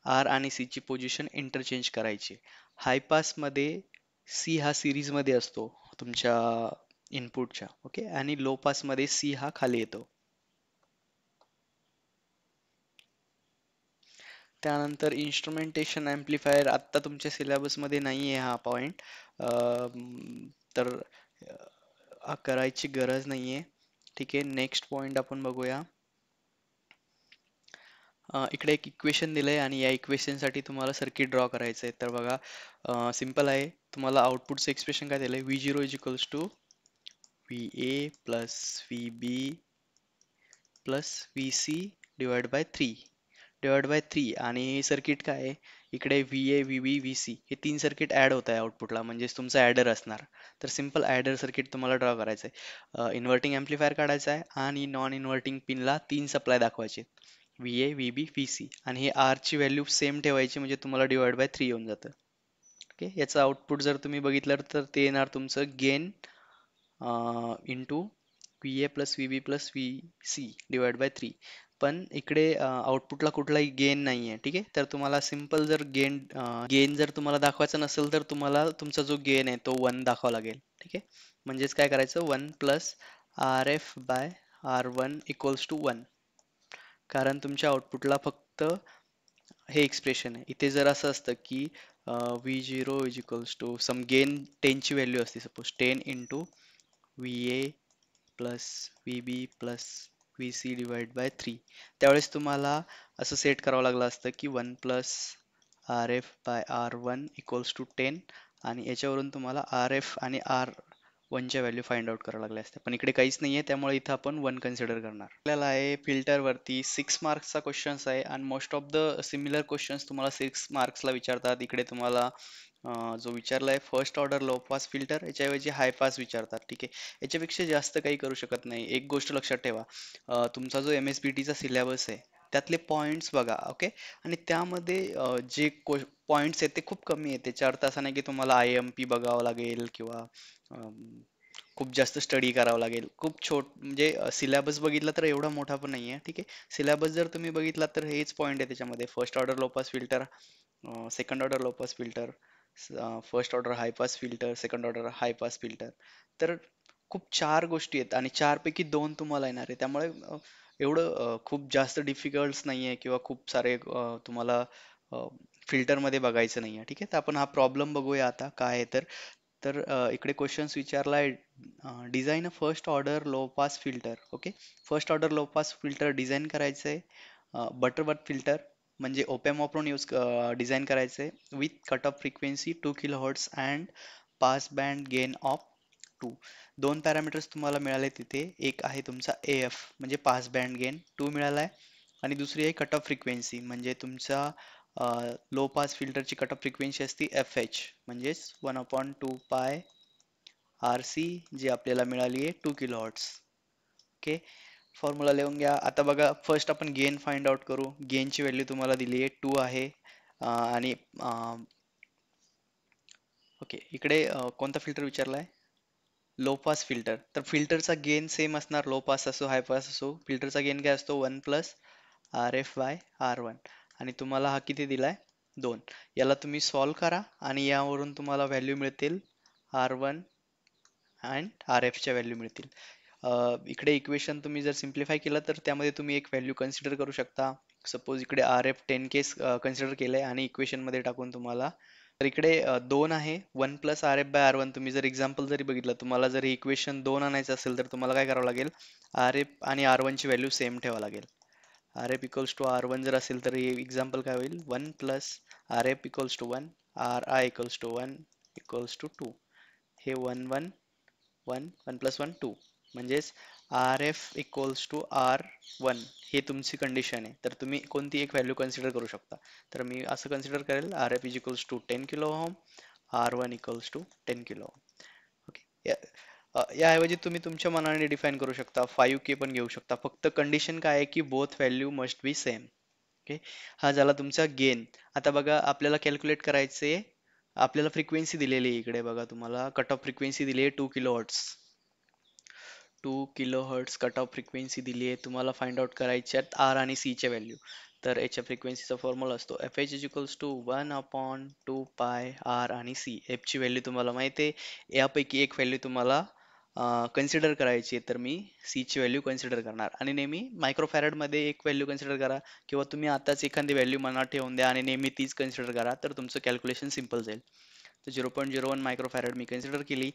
आर आणि सी ची पोझिशन इंटरचेंज करायची. हाय पास मध्ये सी हा सिरीज मध्ये असतो तुमच्या इनपुटच्या, ओके, आणि लो पास मध्ये सी हा खाली येतो. त्यानंतर इन्स्ट्रुमेंटेशन ॲम्प्लिफायर आत्ता तुमच्या सिलेबसमध्ये नाही आहे हा पॉईंट, तर करायची गरज नाही आहे. ठीक आहे, नेक्स्ट पॉईंट आपण बघूया. इकडे एक इक्वेशन दिलंय आणि या इक्वेशनसाठी तुम्हाला सर्किट ड्रॉ करायचं आहे. तर बघा, सिम्पल आहे. तुम्हाला आउटपुटचं एक्सप्रेशन काय दिलंय, V0 is equals to VA plus VB plus VC divide by 3 आणि सर्किट काय आहे, इकडे VA VB VC हे तीन सर्किट ऍड होत आहे आउटपुटला, म्हणजेच तुमचं ऍडर असणार. तर सिम्पल ऍडर सर्किट तुम्हाला ड्रॉ करायचं आहे. इन्व्हर्टिंग ॲम्प्लिफायर काढायचा आहे आणि नॉन इन्व्हर्टिंग पिनला 3 सप्लाय दाखवायचे, VA VB VC, आणि हे R ची व्हॅल्यू सेम ठेवायची, म्हणजे तुम्हाला डिवाइड बाय 3 येऊन जातं. ओके, याचं आउटपुट जर तुम्ही बघितलं तर ते येणार तुमचं gain into VA plus VB plus VC divide by 3. पण इकडे आउटपुटला कुठलाही गेन नाही आहे. ठीक आहे, तर तुम्हाला सिम्पल जर गेन जर तुम्हाला दाखवायचा नसेल तर तुम्हाला तुमचा जो गेन आहे तो 1 दाखवा लागेल. ठीक आहे, म्हणजेच काय करायचं, 1 प्लस RF/R1 इक्वल्स टू 1, कारण तुमच्या आउटपुटला फक्त हे एक्सप्रेशन आहे. इथे जर असं असतं की V0 is equals to sum gain 10 ची व्हॅल्यू असते, suppose 10 into VA plus VB plus VC divide by 3, त्यावेळेस तुम्हाला असं सेट करावं लागलं असतं की 1 प्लस RF/R1 इक्वल्स टू 10, आणि याच्यावरून तुम्हाला RF आणि R वनच्या व्हॅल्यू फाइंड आउट करावं लागल्या असत्या, पण इकडे काहीच नाहीये त्यामुळे इथं आपण वन कन्सिडर करणार. आपल्याला आहे फिल्टर वरती 6 मार्क्सचा क्वेश्चन्स आहे आणि most of the similar questions तुम्हाला 6 मार्क्सला विचारतात. इकडे तुम्हाला जो विचारलाय first order low pass filter, याच्याऐवजी हाय पास विचारतात. ठीक आहे, याच्यापेक्षा जास्त काही करू शकत नाही. एक गोष्ट लक्षात ठेवा, तुमचा जो MSBT चा सिलेबस आहे त्यातले पॉइंट्स बघा. ओके, आणि त्यामध्ये जे पॉइंट्स आहेत ते खूप कमी आहेत. त्याचा अर्थ असा नाही की तुम्हाला IMP बघावं लागेल किंवा खूप जास्त स्टडी करावं लागेल. खूप म्हणजे सिलेबस बघितला तर एवढा मोठा पण नाही आहे. ठीक आहे, सिलेबस जर तुम्ही बघितला तर हेच पॉईंट आहे त्याच्यामध्ये: first order low pass filter, second order low pass filter, first order high pass filter, second order high pass filter. तर खूप 4 गोष्टी आहेत आणि 4 पैकी 2 तुम्हाला येणार आहे. त्यामुळे एवढं खूप जास्त डिफिकल्ट नाही आहे किंवा खूप सारे तुम्हाला फिल्टरमध्ये बघायचं नाही आहे. ठीक आहे, तर आपण हा प्रॉब्लेम बघूया आता काय आहे. तर इकडे क्वेश्चन्स विचारलाय, design a first order low pass filter. Okay, first order low pass filter design करायचं आहे. बटरवर्थ फिल्टर म्हणजे ओपॅम वापरून डिझाईन करायचं आहे with cut off frequency 2 kHz and pass band gain of 2. 2 parameters तुम्हाला मिळाले तिथे. एक आहे तुमचा AF म्हणजे पास बँड गेन 2 मिळालाय, आणि दुसरी आहे कट ऑफ फ्रिक्वेन्सी म्हणजे तुमचा लो पास फिल्टरची कट ऑफ फ्रिक्वेन्सी असते FH म्हणजेच 1/2 पाय RC, जी आपल्याला मिळाली आहे 2 kHz. ओके, फॉर्म्युला लिहून घ्या. आता बघा, फर्स्ट आपण गेन फाइंड आउट करू. गेनची व्हॅल्यू तुम्हाला दिली आहे 2 आहे. आणि ओके, इकडे कोणता फिल्टर विचारलाय? Low pass filter. तर फिल्टरचा गेन सेम असणार, लो पास असो हाय पास असो. फिल्टरचा गेन काय असतो? 1+RF/R1. आणि तुम्हाला हा किती दिलाय? 2. याला तुम्ही सॉल्व करा आणि यावरून तुम्हाला व्हॅल्यू मिळतील R1 अँड RFच्या व्हॅल्यू मिळतील. इकडे इक्वेशन तुम्ही जर सिम्प्लिफाय केलं तर त्यामध्ये तुम्ही एक व्हॅल्यू कन्सिडर करू शकता. सपोज इकडे RF 10K कन्सिडर केलंय आणि इक्वेशन मध्ये टाकून तुम्हाला, तर इकडे 2 आहे. 1+RF/R1. तुम्ही जर एक्झाम्पल जरी बघितलं, तुम्हाला जर इक्वेशन 2 आणायचं असेल तर तुम्हाला काय करावं लागेल? RF आणि R1 ची व्हॅल्यू सेम ठेवावं लागेल. RF इक्वल्स टू R1 जर असेल तर एक्झाम्पल काय होईल? 1+RF equals to 1, RI equals to 1 equals to 2. हे 1 1 1 1+1 2, म्हणजेच RF इक्वल्स टू R1 हे तुमची कंडिशन आहे. तर तुम्ही कोणती एक व्हॅल्यू कन्सिडर करू शकता. तर मी असं कन्सिडर करेल, RF is equals to 10 kilo ohm, R1 equals to 10 kilo ohm. Okay, याऐवजी तुम्ही तुमच्या मनाने डिफाईन करू शकता. 5K पण घेऊ शकता. फक्त कंडिशन काय आहे की both value must be same. Okay, हा झाला तुमचा गेन. आता बघा, आपल्याला कॅल्क्युलेट करायचे, आपल्याला फ्रिक्वेन्सी दिलेली आहे. इकडे बघा, तुम्हाला कट ऑफ फ्रिक्वेन्सी दिली आहे 2 kHz. 2 kHz cut off frequency दिली आहे. तुम्हाला फाइंड आउट करायचे आहेत R आणि C च्या व्हॅल्यू. तर याच्या फ्रिक्वेन्सीचा फॉर्म्युला असतो FH इज इक्वल्स टू 1/2 पाय R आणि C. F ची व्हॅल्यू तुम्हाला माहिती आहे. यापैकी एक व्हॅल्यू तुम्हाला कन्सिडर करायची आहे, तर मी C ची व्हॅल्यू कन्सिडर करणार. आणि नेहमी मायक्रोफॅरड मध्ये एक व्हॅल्यू कन्सिडर करा, किंवा तुम्ही आताच एखादी व्हॅल्यू मनात ठेवून द्या आणि नेहमी तीच कन्सिडर करा, तर तुमचं कॅल्क्युलेशन सिम्पल जाईल. तर 0.01 मायक्रोफॅरड मी कन्सिडर केली.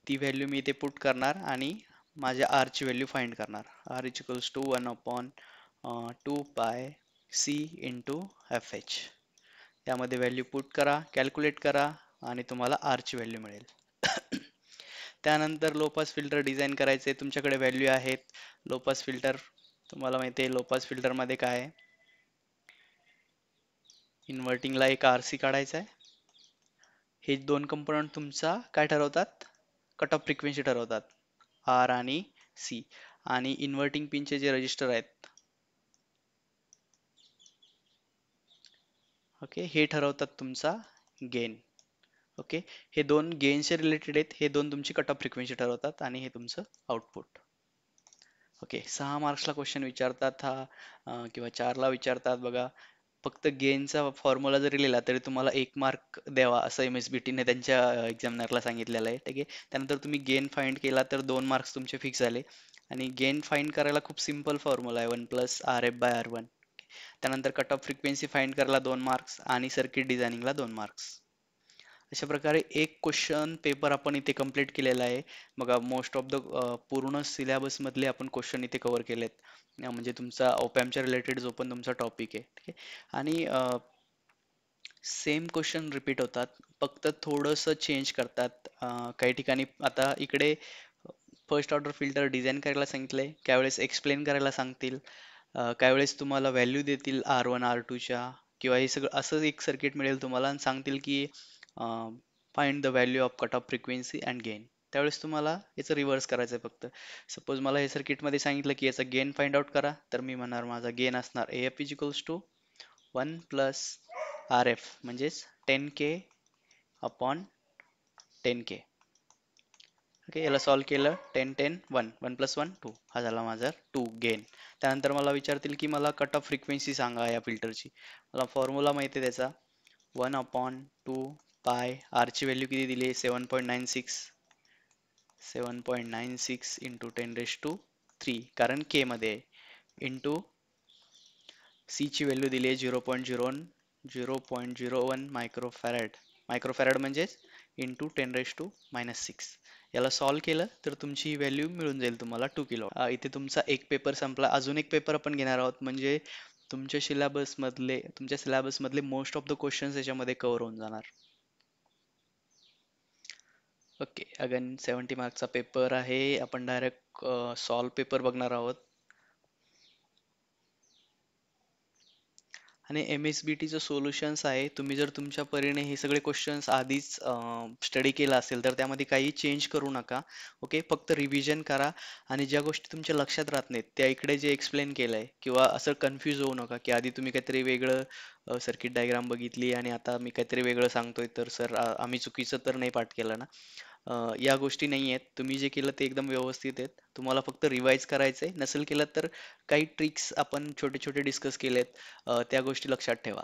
ती व्हॅल्यू मी इथे पुट करणार आणि माझ्या R ची व्हॅल्यू फाइंड करणार. R इज इक्वल्स टू 1/2 पाय C इंटू FH. त्यामध्ये व्हॅल्यू पुट करा, कॅल्क्युलेट करा आणि तुम्हाला R ची व्हॅल्यू मिळेल. त्यानंतर लो पास फिल्टर डिझाईन करायचे. तुमच्याकडे व्हॅल्यू आहेत. लो पास फिल्टर तुम्हाला माहिती आहे. लो पास फिल्टर मध्ये काय आहे? इन्व्हर्टिंगला एक RC काढायचा आहे. हे 2 कंपोनंट तुमचा काय ठरवतात? कट ऑफ फ्रिक्वेन्सी ठरवतात, R आणि C. आणि इन्व्हर्टिंग पिनचे जे रजिस्टर आहेत, ओके, हे ठरवतात तुमचा गेन. ओके, हे 2 गेनचे रिलेटेड आहेत. हे 2 तुमची कट ऑफ फ्रिक्वेन्सी ठरवतात आणि हे तुमचं आउटपुट. ओके, 6 मार्क्सला क्वेश्चन विचारतात हा, किंवा 4ला विचारतात. बघा, फक्त गेनचा फॉर्म्युला जरी लिहिला तरी तुम्हाला 1 मार्क द्यावा, असं MSBT ने त्यांच्या एक्झामिनरला सांगितलेलं आहे. ठीक आहे, त्यानंतर तुम्ही गेन फाइंड केला तर 2 मार्क्स तुमचे फिक्स झाले. आणि गेन फाइंड करायला खूप सिम्पल फॉर्म्युला आहे, 1+RF/R1. त्यानंतर कट ऑफ फ्रिक्वेन्सी फाइंड करायला 2 मार्क्स आणि सर्किट डिझायनिंगला 2 मार्क्स. अशा प्रकारे एक क्वेश्चन पेपर आपण इथे कंप्लीट केलेला आहे. बघा, मोस्ट ऑफ द पूर्ण सिलेबस मधले आपण क्वेश्चन इथे कव्हर केलेत. म्हणजे तुमचा ओपॅमच्या रिलेटेड जो पण तुमचा टॉपिक आहे. ठीक आहे, आणि सेम क्वेश्चन रिपीट होतात, फक्त थोडंसं चेंज करतात. काही ठिकाणी आता इकडे फर्स्ट ऑर्डर फिल्टर डिझाईन करायला सांगितलंय, काही वेळेस एक्सप्लेन करायला सांगतील, काही वेळेस तुम्हाला व्हॅल्यू देतील R1 R2च्या, किंवा हे सगळं असं एक सर्किट मिळेल तुम्हाला आणि सांगतील की find the value of cut off frequency and gain. त्यावेळेस तुम्हाला याचं रिव्हर्स करायचं आहे फक्त. सपोज मला हे सर्किटमध्ये सांगितलं की याचा गेन फाइंड आउट करा, तर मी म्हणणार माझा गेन असणार AF is equals to 1 plus RF म्हणजेच 10K अपॉन 10K. ओके, याला सॉल्व केलं, 10 10 1 1 प्लस 1 2, हा झाला माझा 2 गेन. त्यानंतर मला विचारतील की मला कट ऑफ फ्रिक्वेन्सी सांगा या फिल्टरची. मला फॉर्म्युला माहिती आहे त्याचा, 1 अपॉन 2 पाय, आरची व्हॅल्यू किती दिली, 7.96, 7.96 इंटू 10⁻³ कारण के मध्ये आहे, इंटू सी ची व्हॅल्यू दिली आहे 0.01 मायक्रोफॅरड. मायक्रोफॅरड म्हणजेच इंटू 10⁻⁻6. याला सॉल्व केलं तर तुमची ही व्हॅल्यू मिळून जाईल तुम्हाला 2 किलो. इथे तुमचा एक पेपर संपला, अजून एक पेपर आपण घेणार आहोत, म्हणजे तुमच्या सिलेबस मधले मोस्ट ऑफ द क्वेश्चन्स याच्यामध्ये कव्हर होऊन जाणार. ओके, अगेन 70 मार्कचा पेपर आहे, आपण डायरेक्ट सॉल्व पेपर बघणार आहोत. आणि MSBTचं सोल्युशन्स आहे, तुम्ही जर तुमच्या परीने हे सगळे क्वेश्चन्स आधीच स्टडी केला असेल तर त्यामध्ये काही चेंज करू नका. ओके, फक्त रिव्हिजन करा आणि ज्या गोष्टी तुमच्या लक्षात राहत नाहीत त्या इकडे जे एक्सप्लेन केलंय, किंवा असं कन्फ्यूज होऊ नका की आधी तुम्ही काहीतरी वेगळं सर्किट डायग्राम बघितली आणि आता मी काहीतरी वेगळं सांगतोय, तर सर आम्ही चुकीचं तर नाही पाठ केलं ना. या गोष्टी नाही आहेत, तुम्ही जे केलं ते एकदम व्यवस्थित आहेत, तुम्हाला फक्त रिवाइज करायचंय. नसेल केलं तर काही ट्रिक्स आपण छोटे छोटे डिस्कस केलेत, त्या गोष्टी लक्षात ठेवा.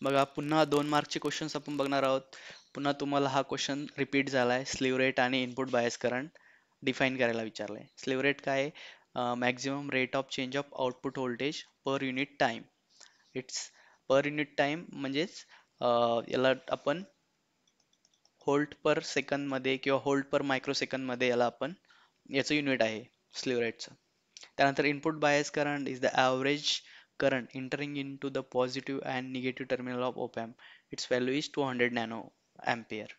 बघा, पुन्हा 2 मार्कचे क्वेश्चन्स आपण बघणार आहोत. पुन्हा तुम्हाला हा क्वेश्चन रिपीट झालाय, स्लीव रेट आणि इनपुट बायस करंट डिफाईन करायला विचारलंय. स्लीव रेट काय, maximum rate of change of output voltage per unit time. It's per unit time म्हणजेच याला आपण होल्ट पर सेकंद मध्ये किंवा होल्ट पर मायक्रो सेकंद मध्ये याला आपण याचं युनिट आहे स्लीव रेटचं. त्यानंतर input bias current is the average current entering in to the positive and negative terminal of op amp. Its value is 200 nano ampere.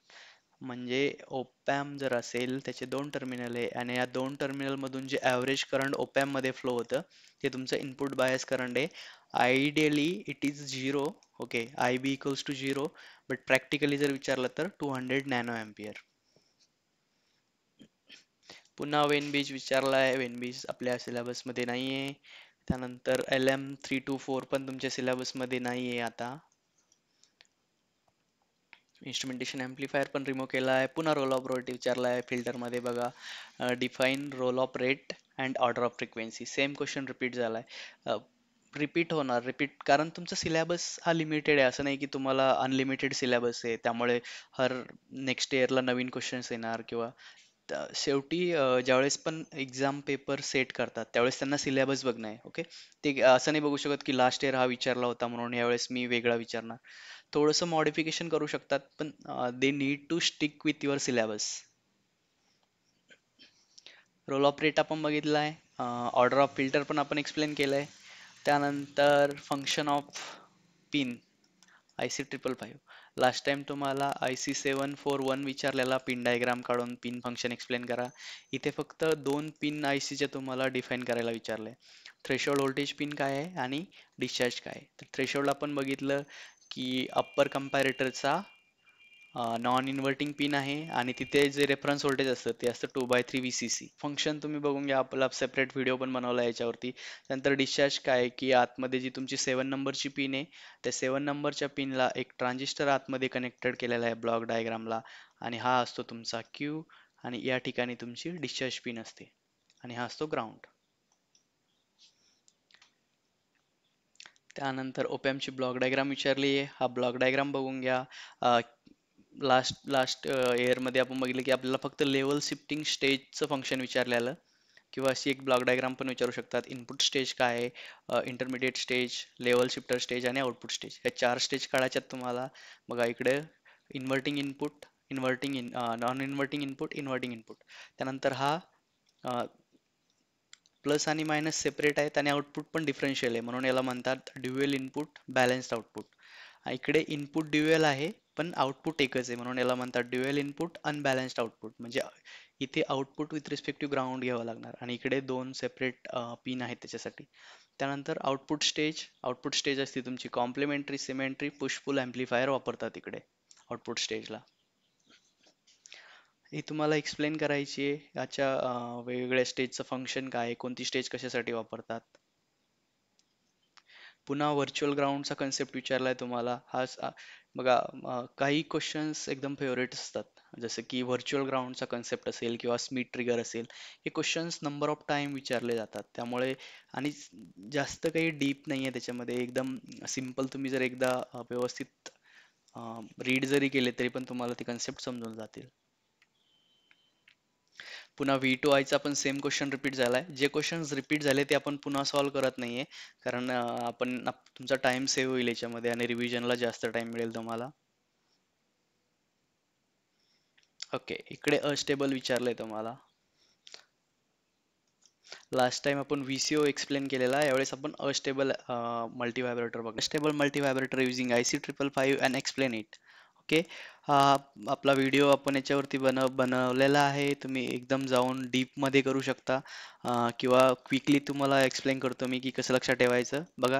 म्हणजे ओपॅम्प जर असेल त्याचे 2 टर्मिनल आहे आणि या 2 टर्मिनल मधून जे ॲव्हरेज करंट ओपॅम्प मध्ये फ्लो होतं ते तुमचं इनपुट बायस करंट आहे. Ideally it is 0. Okay, IB equals to 0, but practically जर विचारलं तर 200 नॅनो अँपियर. पुन्हा वेन बीज विचारलाय, वेन बीज आपल्या सिलेबस मध्ये नाहीये. त्यानंतर LM324 पण तुमच्या सिलेबस मध्ये नाहीये. आता इन्स्ट्रुमेंटेशन ॲम्प्लिफायर पण रिमूव्ह केला आहे. पुन्हा रोल ऑफ रेट विचारला आहे फिल्टरमध्ये. बघा, define roll off rate and order of frequency. Same question repeat झाला आहे, रिपीट होणार. रिपीट कारण तुमचा सिलेबस हा लिमिटेड आहे, असं नाही की तुम्हाला अनलिमिटेड सिलेबस आहे त्यामुळे हर नेक्स्ट इयरला नवीन क्वेश्चन्स येणार. किंवा शेवटी ज्यावेळेस पण एक्झाम पेपर सेट करतात त्यावेळेस त्यांना सिलेबस बघणं आहे. ओके, ते असं नाही बघू शकत की लास्ट इयर हा विचारला होता म्हणून यावेळेस मी वेगळा विचारणार. थोडंसं मॉडिफिकेशन करू शकतात, पण they need to stick with your syllabus. Roll off rate आपण बघितला आहे, ऑर्डर ऑफ फिल्टर पण आपण एक्सप्लेन केलं आहे. त्यानंतर function of pin IC555. Last time तुम्हाला IC741 विचारलेला, पिन डायग्राम काढून पिन फंक्शन एक्सप्लेन करा. इथे फक्त 2 पिन ICच्या तुम्हाला डिफाईन करायला विचारलंय. थ्रेशोल्ड व्होल्टेज पिन काय आहे आणि डिस्चार्ज काय आहे. तर थ्रेशोल्ड आपण बघितलं की अप्पर कंपॅरेटरचा नॉन इन्व्हर्टिंग पिन आहे आणि तिथे जे रेफरन्स व्होल्टेज असतं ते असतं 2/3 VCC. फंक्शन तुम्ही बघून घ्या, आपला सेपरेट व्हिडिओ पण बनवला याच्यावरती. त्यानंतर डिस्चार्ज काय, की आतमध्ये जी तुमची 7 नंबरची पिन आहे त्या 7 नंबरच्या पिनला एक ट्रान्झिस्टर आतमध्ये कनेक्टेड केलेला आहे ब्लॉक डायग्रामला, आणि हा असतो तुमचा Q, आणि या ठिकाणी तुमची डिस्चार्ज पिन असते आणि हा असतो ग्राउंड. त्यानंतर ओपॅम्पची ब्लॉक डायग्राम विचारली आहे, हा ब्लॉक डायग्राम बघून घ्या. लास्ट मध्ये आपण बघितलं की आपल्याला फक्त लेवल शिफ्टिंग स्टेजचं फंक्शन विचारलेलं, किंवा अशी एक ब्लॉक डायग्राम पण विचारू शकतात. इनपुट स्टेज काय आहे, intermediate stage, level shifter stage आणि आउटपुट स्टेज, या 4 स्टेज काढायच्यात तुम्हाला. बघा इकडे inverting input, non inverting input, inverting input. त्यानंतर हा प्लस आणि मायनस सेपरेट आहेत आणि आउटपुट पण डिफरन्शियल आहे, म्हणून याला म्हणतात ड्युएल इनपुट बॅलन्स्ड आउटपुट. इकडे इनपुट ड्युअल आहे पण आउटपुट एकच आहे म्हणून याला म्हणतात ड्युअल इनपुट अनबॅलन्स्ड आउटपुट. म्हणजे इथे output with respect to ground घ्यावं लागणार आणि इकडे दोन सेपरेट पिन आहेत त्याच्यासाठी. त्यानंतर आउटपुट स्टेज असते तुमची complementary, symmetry, push pull amplifier वापरतात इकडे आउटपुट स्टेजला. ही तुम्हाला एक्सप्लेन करायची आहे याच्या वेगवेगळ्या स्टेजचं फंक्शन काय, कोणती स्टेज कशासाठी वापरतात. पुन्हा व्हर्च्युअल ग्राउंडचा कन्सेप्ट विचारलाय तुम्हाला. बघा, काही क्वेश्चन्स एकदम फेवरेट असतात, जसं की व्हर्च्युअल ग्राउंडचा कन्सेप्ट असेल किंवा स्मिथ ट्रिगर असेल. हे क्वेश्चन्स नंबर ऑफ टाइम विचारले जातात त्यामुळे, आणि जास्त काही डीप नाही आहे त्याच्यामध्ये, एकदम सिम्पल. तुम्ही जर एकदा व्यवस्थित रीड जरी केले तरी पण तुम्हाला ते कन्सेप्ट समजून जातील. पुन्हा V2I चा पण सेम क्वेश्चन रिपीट झालाय. जे क्वेश्चन रिपीट झाले ते आपण पुन्हा सॉल्व्ह करत नाहीये, कारण तुमचा टाइम सेव्ह होईल याच्यामध्ये आणि रिव्हिजनला जास्त टाइम मिळेल तुम्हाला. ओके, इकडे अस्टेबल विचारलंय तुम्हाला. लास्ट टाइम आपण VCO एक्सप्लेन केलेला, यावेळेस आपण अस्टेबल मल्टीव्हायब्रेटर बघू. Astable multivibrator using IC555 and explain it. Okay, हा आपला व्हिडिओ आपण याच्यावरती बनवलेला आहे. तुम्ही एकदम जाऊन डीपमध्ये करू शकता, किंवा क्विकली तुम्हाला एक्सप्लेन करतो मी की कसं लक्षात ठेवायचं. बघा,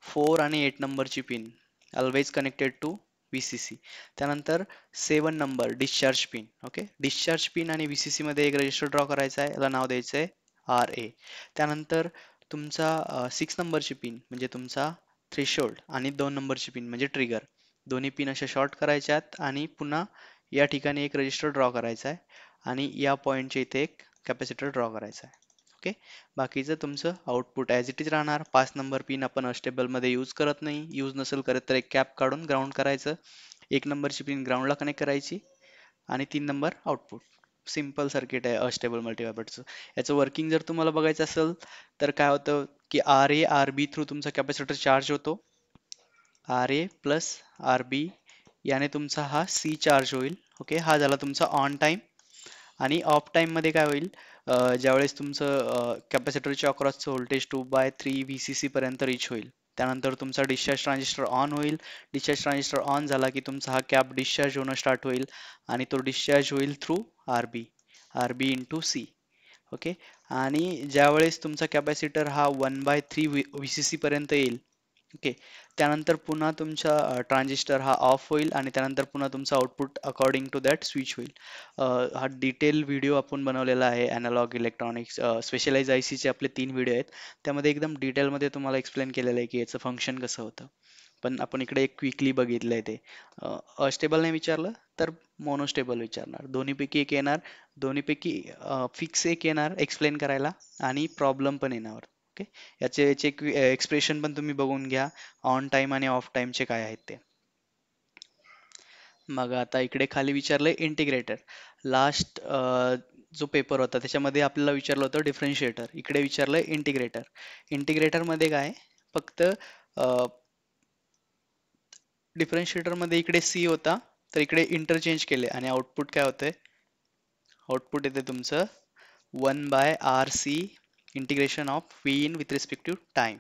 4 आणि 8 नंबरची pin always connected to VCC. त्यानंतर 7 number discharge pin. Okay, discharge pin आणि VCC मध्ये एक रजिस्टर ड्रॉ करायचा आहे, याला नाव द्यायचं आहे RA. त्यानंतर तुमचा 6 नंबरची पिन म्हणजे तुमचा थ्रेशोल्ड आणि 2 नंबरची पिन म्हणजे ट्रिगर. दोन्ही पिन अशा शॉर्ट करायच्यात आणि पुन्हा या ठिकाणी एक रजिस्टर ड्रॉ करायचा आहे आणि या पॉईंटच्या इथे एक कॅपॅसिटर ड्रॉ करायचा आहे. ओके, बाकीचं तुमचं आउटपुट ॲज इट इज राहणार. 5 नंबर पिन आपण अस्टेबलमध्ये यूज करत नाही, यूज नसेल करत तर एक कॅप काढून ग्राउंड करायचं. 1 नंबरची पिन ग्राउंडला कनेक्ट करायची आणि 3 नंबर आउटपुट. सिम्पल सर्किट आहे अस्टेबल मल्टीव्हायब्रेटरचं. याचं वर्किंग जर तुम्हाला बघायचं असेल तर काय होतं की RA RB थ्रू तुमचा कॅपॅसिटर चार्ज होतो. RA प्लस RB याने तुमचा हा C चार्ज होईल. ओके, हा झाला तुमचा ऑन टाइम. आणि ऑफ टाइम मध्ये काय होईल, ज्यावेळेस तुमचं कॅपॅसिटरच्या अक्रॉसचं व्होल्टेज 2/3 VCC पर्यंत रीच होईल, त्यानंतर तुमचा डिस्चार्ज ट्रान्झिस्टर ऑन होईल. डिस्चार्ज ट्रान्झिस्टर ऑन झाला की तुमचा हा कॅप डिस्चार्ज होणं स्टार्ट होईल आणि तो डिस्चार्ज होईल through RB into C. Okay, आणि ज्यावेळेस तुमचा कॅपॅसिटर हा 1/3 VCC पर्यंत येईल, ओके, त्यानंतर पुन्हा तुमचा ट्रान्झिस्टर हा ऑफ होईल आणि त्यानंतर पुन्हा तुमचा output according to that switch होईल. हा डिटेल व्हिडिओ आपण बनवलेला आहे. अॅनालॉग इलेक्ट्रॉनिक्स स्पेशलाइज ICचे आपले 3 व्हिडिओ आहेत, त्यामध्ये एकदम डिटेलमध्ये तुम्हाला एक्सप्लेन केलेलं आहे की याचं फंक्शन कसं होतं. पण आपण इकडे एक क्विकली बघितलंय ते. अस्टेबल नाही विचारलं तर मोनोस्टेबल विचारणार. दोन्हीपैकी एक येणार, दोन्हीपैकी फिक्स एक येणार एक्सप्लेन करायला आणि प्रॉब्लेम पण येणार. ओके, याचे याचे एक्सप्रेशन पण तुम्ही बघून घ्या, ऑन टाइम आणि ऑफ टाइमचे काय आहेत ते. मग आता इकडे खाली विचारलंय इंटिग्रेटर. लास्ट जो पेपर होता त्याच्यामध्ये आपल्याला विचारलं होतं डिफरन्शिएटर, इकडे विचारलंय इंटिग्रेटर. इंटिग्रेटर मध्ये काय, फक्त डिफरन्शिएटर मध्ये इकडे C होता तर इकडे इंटरचेंज केले आणि आउटपुट काय होतंय, आउटपुट येते तुमचं 1/RC integration of V in with respect to time.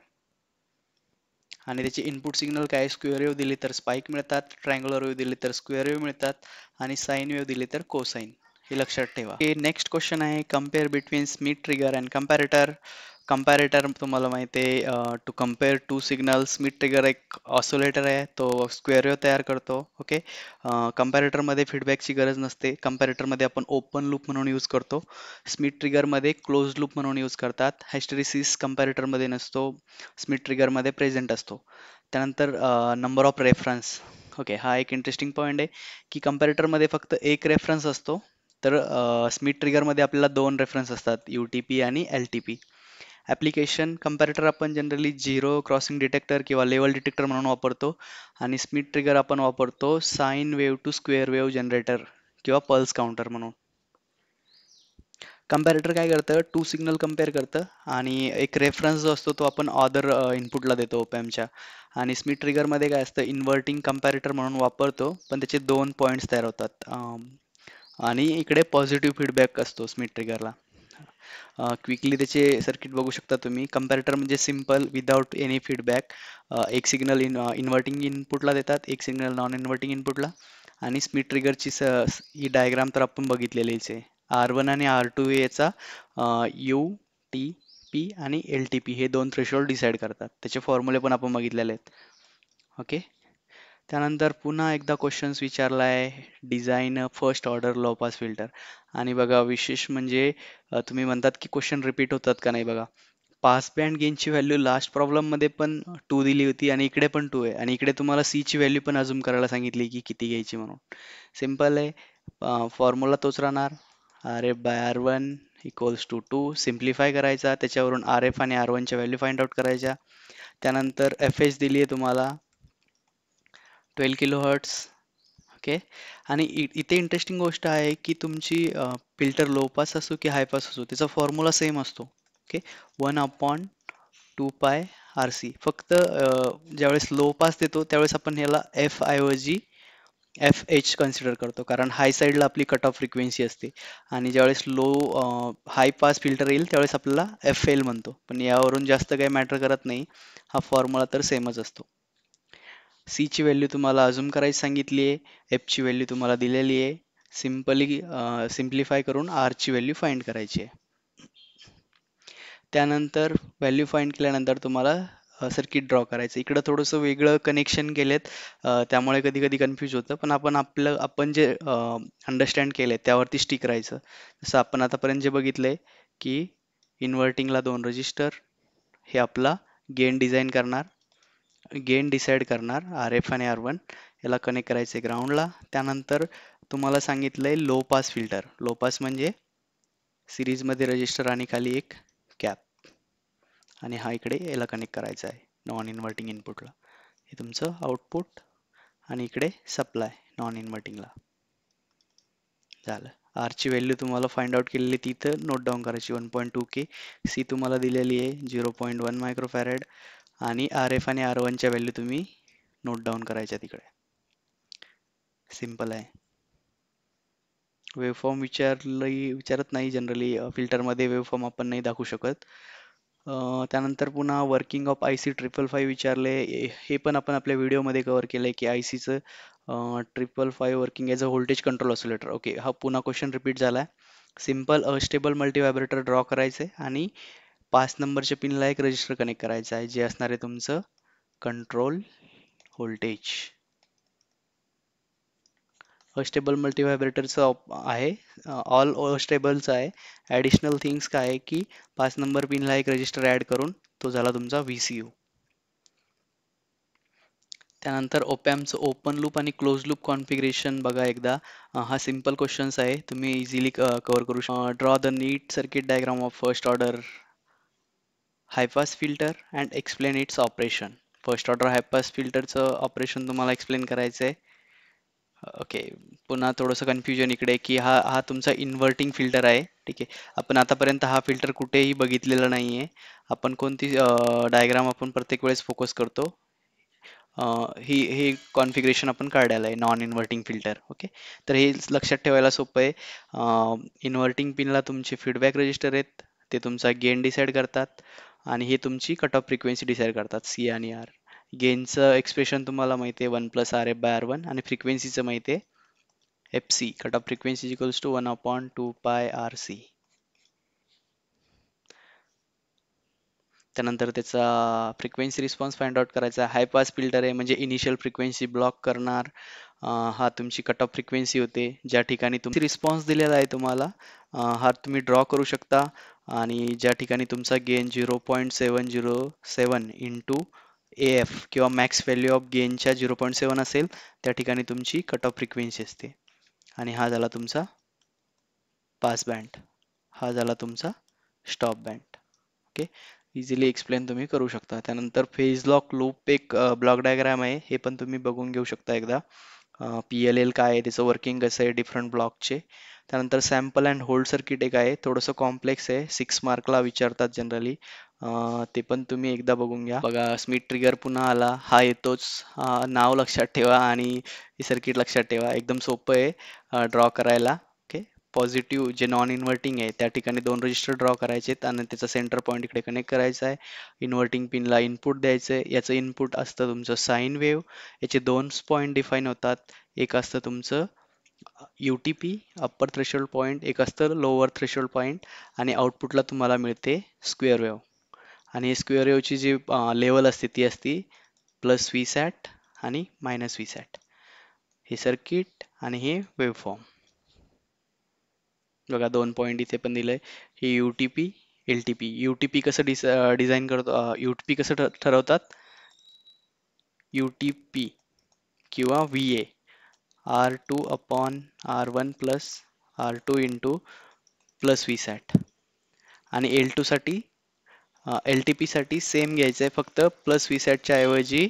आणि त्याचे इनपुट सिग्नल काय, स्क्वेअर वेव्ह दिली तर स्पाइक मिळतात, ट्रायंग्युलर वेव्ह दिली तर स्क्वेअर वेव्ह मिळतात आणि साइन वेव्ह दिली तर कोसाइन. हे लक्षात ठेवा. नेक्स्ट क्वेश्चन आहे compare between Schmitt trigger and comparator. Comparator तुम्हाला माहिती आहे, to compare two signal. Schmitt trigger एक ऑसिलेटर आहे, तो स्क्वेअर वेव्ह तयार करतो. ओके, कंपॅरेटरमध्ये फीडबॅकची गरज नसते. कंपॅरेटरमध्ये आपण ओपन लूप म्हणून यूज करतो, स्मिथ ट्रिगरमध्ये क्लोज लूप म्हणून यूज करतात. हिस्टेरिसिस कंपॅरेटरमध्ये नसतो, स्मिथ ट्रिगरमध्ये प्रेझेंट असतो. त्यानंतर नंबर ऑफ रेफरन्स. ओके, हा एक इंटरेस्टिंग पॉईंट आहे की कंपॅरेटरमध्ये फक्त एक रेफरन्स असतो, तर स्मिथ ट्रिगरमध्ये आपल्याला 2 रेफरन्स असतात, UTP आणि LTP. ॲप्लिकेशन कंपॅरेटर आपण जनरली झिरो क्रॉसिंग डिटेक्टर किंवा लेवल डिटेक्टर म्हणून वापरतो आणि स्मिथ ट्रिगर आपण वापरतो sine wave to square wave generator किंवा पल्स काउंटर म्हणून. कंपॅरेटर काय करतं, 2 सिग्नल कम्पेअर करतं आणि एक रेफरन्स जो असतो तो आपण अदर इनपुटला देतो ओपॅम्पच्या. आणि स्मिथ ट्रिगरमध्ये काय असतं, इन्व्हर्टिंग कंपॅरेटर म्हणून वापरतो पण त्याचे 2 पॉईंट्स तयार होतात, आणि इकडे पॉझिटिव्ह फीडबॅक असतो स्मिथ ट्रिगरला. क्विकली त्याचे सर्किट बघू शकता तुम्ही. कंपॅरेटर म्हणजे सिम्पल विदाउट एनी फीडबॅक. एक सिग्नल इन्व्हर्टिंग इनपुटला देतात, एक सिग्नल नॉन इन्व्हर्टिंग इनपुटला. आणि स्मिथ ट्रिगरची ही डायग्राम तर आपण बघितलेलीच आहे. R1 आणि R2 याचा यू टी पी आणि एल टी पी हे दोन थ्रेशोल्ड डिसाईड करतात. त्याचे फॉर्म्युले पण आपण बघितलेले आहेत. ओके. त्यानंतर पुन्हा एकदा क्वेश्चन्स विचारला आहे, design first order low pass filter. आणि बघा विशेष म्हणजे तुम्ही म्हणतात की क्वेश्चन रिपीट होतात का नाही. बघा पास बँड गेनची व्हॅल्यू लास्ट प्रॉब्लेम मध्ये पण 2 दिली होती आणि इकडे पण 2 आहे आणि इकडे तुम्हाला सी ची व्हॅल्यू पण अजूम करायला सांगितली की किती घ्यायची म्हणून. सिम्पल आहे, फॉर्म्युला तोच राहणार. R F by R one equals to 2. Simplify करायचा, त्याच्यावरून आर एफ आणि आर वनच्या व्हॅल्यू फाइंड आउट करायच्या. त्यानंतर एफ एच दिली आहे तुम्हाला 12 किलो हर्ट्स. ओके. आणि इथे इंटरेस्टिंग गोष्ट आहे की तुमची फिल्टर लो पास असो की हाय पास असो त्याचा फॉर्म्युला सेम असतो. ओके. 1/2 pi R C. फक्त ज्यावेळेस लो पास देतो त्यावेळेस आपण ह्याला एफ ऐवजी एफ एच कन्सिडर करतो, कारण हाय साईडला आपली कट ऑफ फ्रिक्वेन्सी असते. आणि ज्यावेळेस हाय पास फिल्टर येईल त्यावेळेस आपल्याला एफ एल म्हणतो. पण यावरून जास्त काही मॅटर करत नाही, हा फॉर्म्युला तर सेमच असतो. सी ची व्हॅल्यू तुम्हाला अजूम करायची सांगितली आहे, एफ ची व्हॅल्यू तुम्हाला दिलेली आहे. सिम्प्लिफाय करून आर ची व्हॅल्यू फाइंड करायची आहे. त्यानंतर व्हॅल्यू फाइंड केल्यानंतर तुम्हाला सर्किट ड्रॉ करायचं. इकडं थोडंसं वेगळं कनेक्शन केलेत, त्यामुळे कधी कधी कन्फ्यूज होतं. पण आपण जे अंडरस्टँड केले त्यावरती स्टिक राहायचं. जसं आपण आतापर्यंत जे बघितलंय की इन्व्हर्टिंगला 2 रजिस्टर, हे आपला गेन डिसाईड करणार आर एफ आणि आर वन. याला कनेक्ट करायचे ग्राउंडला. त्यानंतर तुम्हाला सांगितलंय low pass filter. Low pass म्हणजे सिरीजमध्ये रजिस्टर आणि खाली एक कॅप, आणि हा इकडे याला कनेक्ट करायचा आहे नॉन इन्व्हर्टिंग इनपुटला. हे तुमचं आउटपुट आणि इकडे सप्लाय नॉन इन्व्हर्टिंगला. झालं. आर ची व्हॅल्यू तुम्हाला फाइंड आउट केलेली तिथं नोट डाऊन करायची 1.2K. सी तुम्हाला दिलेली आहे 0.1 मायक्रोफॅरेड. आणि आर एफ आणि आर वनच्या व्हॅल्यू तुम्ही नोट डाऊन करायच्या तिकडे. सिम्पल आहे. वेवफॉर्म विचारत नाही जनरली, फिल्टरमध्ये वेवफॉर्म आपण नाही दाखवू शकत. त्यानंतर पुन्हा वर्किंग ऑफ आय सी 555 विचारले. हे पण आपण आपल्या व्हिडिओमध्ये कव्हर केलंय की आय सीचं 555 working as a voltage control oscillator. Okay, हा पुन्हा क्वेश्चन रिपीट झालाय. सिम्पल अस्टेबल मल्टीव्हायब्रेटर ड्रॉ करायचे आणि 5 नंबरच्या पिनला एक रजिस्टर कनेक्ट करायचं आहे, जे असणार आहे तुमचं कंट्रोल व्होल्टेज. अस्टेबल मल्टीव्हायब्रेटरचं आहे, ऑल अस्टेबलचं आहे. ॲडिशनल थिंग्स काय आहे की 5 नंबर पिनला एक रजिस्टर ॲड करून तो झाला तुमचा VCU. त्यानंतर ओपॅम्पचं ओपन लूप आणि क्लोज लूप कॉन्फिगरेशन बघा एकदा. हा सिम्पल क्वेश्चन्स आहे, तुम्ही इझिली कव्हर करू शकता. Draw the neat circuit diagram of first order high pass filter and explain its operation. First order high pass फिल्टरचं ऑपरेशन तुम्हाला एक्सप्लेन करायचं आहे. ओके. पुन्हा थोडंसं कन्फ्युजन इकडे की हा हा तुमचा इन्व्हर्टिंग फिल्टर आहे. ठीक आहे. आपण आतापर्यंत हा फिल्टर कुठेही बघितलेला नाही आहे. आपण कोणती डायग्राम आपण प्रत्येक वेळेस फोकस करतो, हे कॉन्फिगरेशन आपण काढायला आहे नॉन इन्व्हर्टिंग फिल्टर. ओके. तर हे लक्षात ठेवायला सोपं आहे. इन्व्हर्टिंग पिनला तुमचे फीडबॅक रजिस्टर आहेत, ते तुमचा गेन डिसाईड करतात आणि हे तुमची कट ऑफ फ्रिक्वेन्सी डिसाईड करतात, सी आणि आर. गेनचं एक्सप्रेशन तुम्हाला माहिती आहे 1+RF/R1 आणि फ्रिक्वेन्सीचं माहिती आहे FC, cut off frequency equals to 1/2πRC. त्यानंतर त्याचा फ्रिक्वेन्सी रिस्पॉन्स फाइंड आउट करायचा. हाय पास फिल्टर आहे म्हणजे इनिशियल फ्रिक्वेन्सी ब्लॉक करणार. हा तुमची कट ऑफ फ्रिक्वेन्सी होते ज्या ठिकाणी तुमची रिस्पॉन्स दिलेला आहे तुम्हाला, हा तुम्ही ड्रॉ करू शकता. आणि ज्या ठिकाणी तुमचा गेन 0.707 इंटू AF किंवा मॅक्स व्हॅल्यू ऑफ गेनच्या 0.7 असेल त्या ठिकाणी तुमची कट ऑफ फ्रिक्वेन्सी असते. आणि हा झाला तुमचा पास बँड, हा झाला तुमचा stop band. Okay. Easily explain तुम्ही करू शकता. त्यानंतर फेज लॉक लूप एक ब्लॉक डायग्राम आहे, हे पण तुम्ही बघून घेऊ शकता एकदा. PLL काय आहे, त्याचं वर्किंग कसं आहे डिफरंट ब्लॉकचे. त्यानंतर सॅम्पल अँड होल्ड सर्किट एक आहे, थोडंसं कॉम्प्लेक्स आहे, 6 मार्कला विचारतात जनरली. ते पण तुम्ही एकदा बघून घ्या. बघा स्मिथ ट्रिगर पुन्हा आला, हा येतोच. नाव लक्षात ठेवा आणि हे सर्किट लक्षात ठेवा, एकदम सोपं आहे ड्रॉ करायला. ओके. पॉझिटिव्ह जे नॉन इन्व्हर्टिंग आहे त्या ठिकाणी 2 रजिस्टर ड्रॉ करायचे आहेत आणि त्याचा सेंटर पॉईंट इकडे कनेक्ट करायचा आहे. इन्व्हर्टिंग पिनला इनपुट द्यायचं आहे. याचं इनपुट असतं तुमचं साईन वेव्ह. याचे 2 पॉईंट डिफाईन होतात. एक असतं तुमचं UTP अप्पर थ्रेशोल्ड पॉईंट, एक असतं लोअर थ्रेशोल्ड पॉईंट आणि आउटपुटला तुम्हाला मिळते स्क्वेअर वेव्ह. आणि स्क्वेअर वेव्हची जी लेवल असते ती असते प्लस व्ही सॅट आणि मायनस व्ही सॅट. हे सर्किट आणि हे वेव्हफॉर्म. बघा 2 पॉईंट इथे पण दिलंय. हे UTP, LTP. UTP कसं डिझाईन करतो, UTP कसं ठरवतात? UTP किंवा VA R2 upon R1 plus R2 into plus V sat. आणि L2 साठी LTP साठी सेम घ्यायचं आहे, फक्त प्लस व्ही सॅटच्या ऐवजी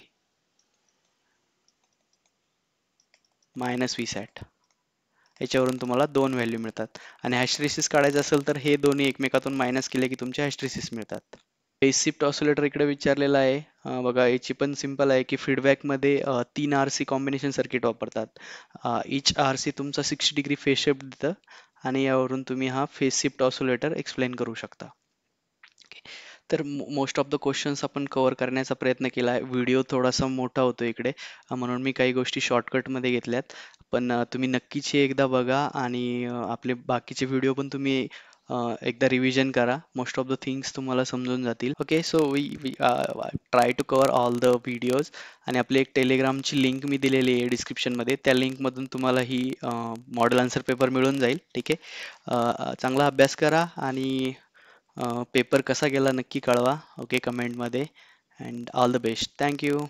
मायनस व्ही सॅट. याच्यावरून तुम्हाला 2 व्हॅल्यू मिळतात. आणि हॅशरेसिस काढायचं असेल तर हे दोन्ही एकमेकातून मायनस केले की तुमचे हॅशरेसिस मिळतात. फेज शिफ्ट ऑसिलेटर इकडे विचारलेला आहे. बघा याची पण सिंपल आहे की फीडबॅकमध्ये 3 RC कॉम्बिनेशन सर्किट वापरतात. इच RC तुमचा 60 डिग्री फेज शिफ्ट देतं आणि यावरून तुम्ही हा फेज शिफ्ट ऑसिलेटर एक्सप्लेन करू शकता. तर मोस्ट ऑफ द क्वेश्चन्स आपण कव्हर करण्याचा प्रयत्न केला आहे. व्हिडिओ थोडासा मोठा होतो इकडे, म्हणून मी काही गोष्टी शॉर्टकटमध्ये घेतल्यात. पण तुम्ही नक्कीच हे एकदा बघा आणि आपले बाकीचे व्हिडिओ पण तुम्ही एकदा रिव्हिजन करा. मोस्ट ऑफ द थिंग्स तुम्हाला समजून जातील. Okay, so we try to cover all the videos. आणि आपली एक टेलिग्रामची लिंक मी दिलेली आहे डिस्क्रिप्शनमध्ये. त्या लिंकमधून तुम्हाला ही मॉडेल आन्सर पेपर मिळून जाईल. ठीक आहे, चांगला अभ्यास करा आणि पेपर कसा गेला नक्की कळवा. ओके, कमेंटमध्ये. And all the best. Thank you.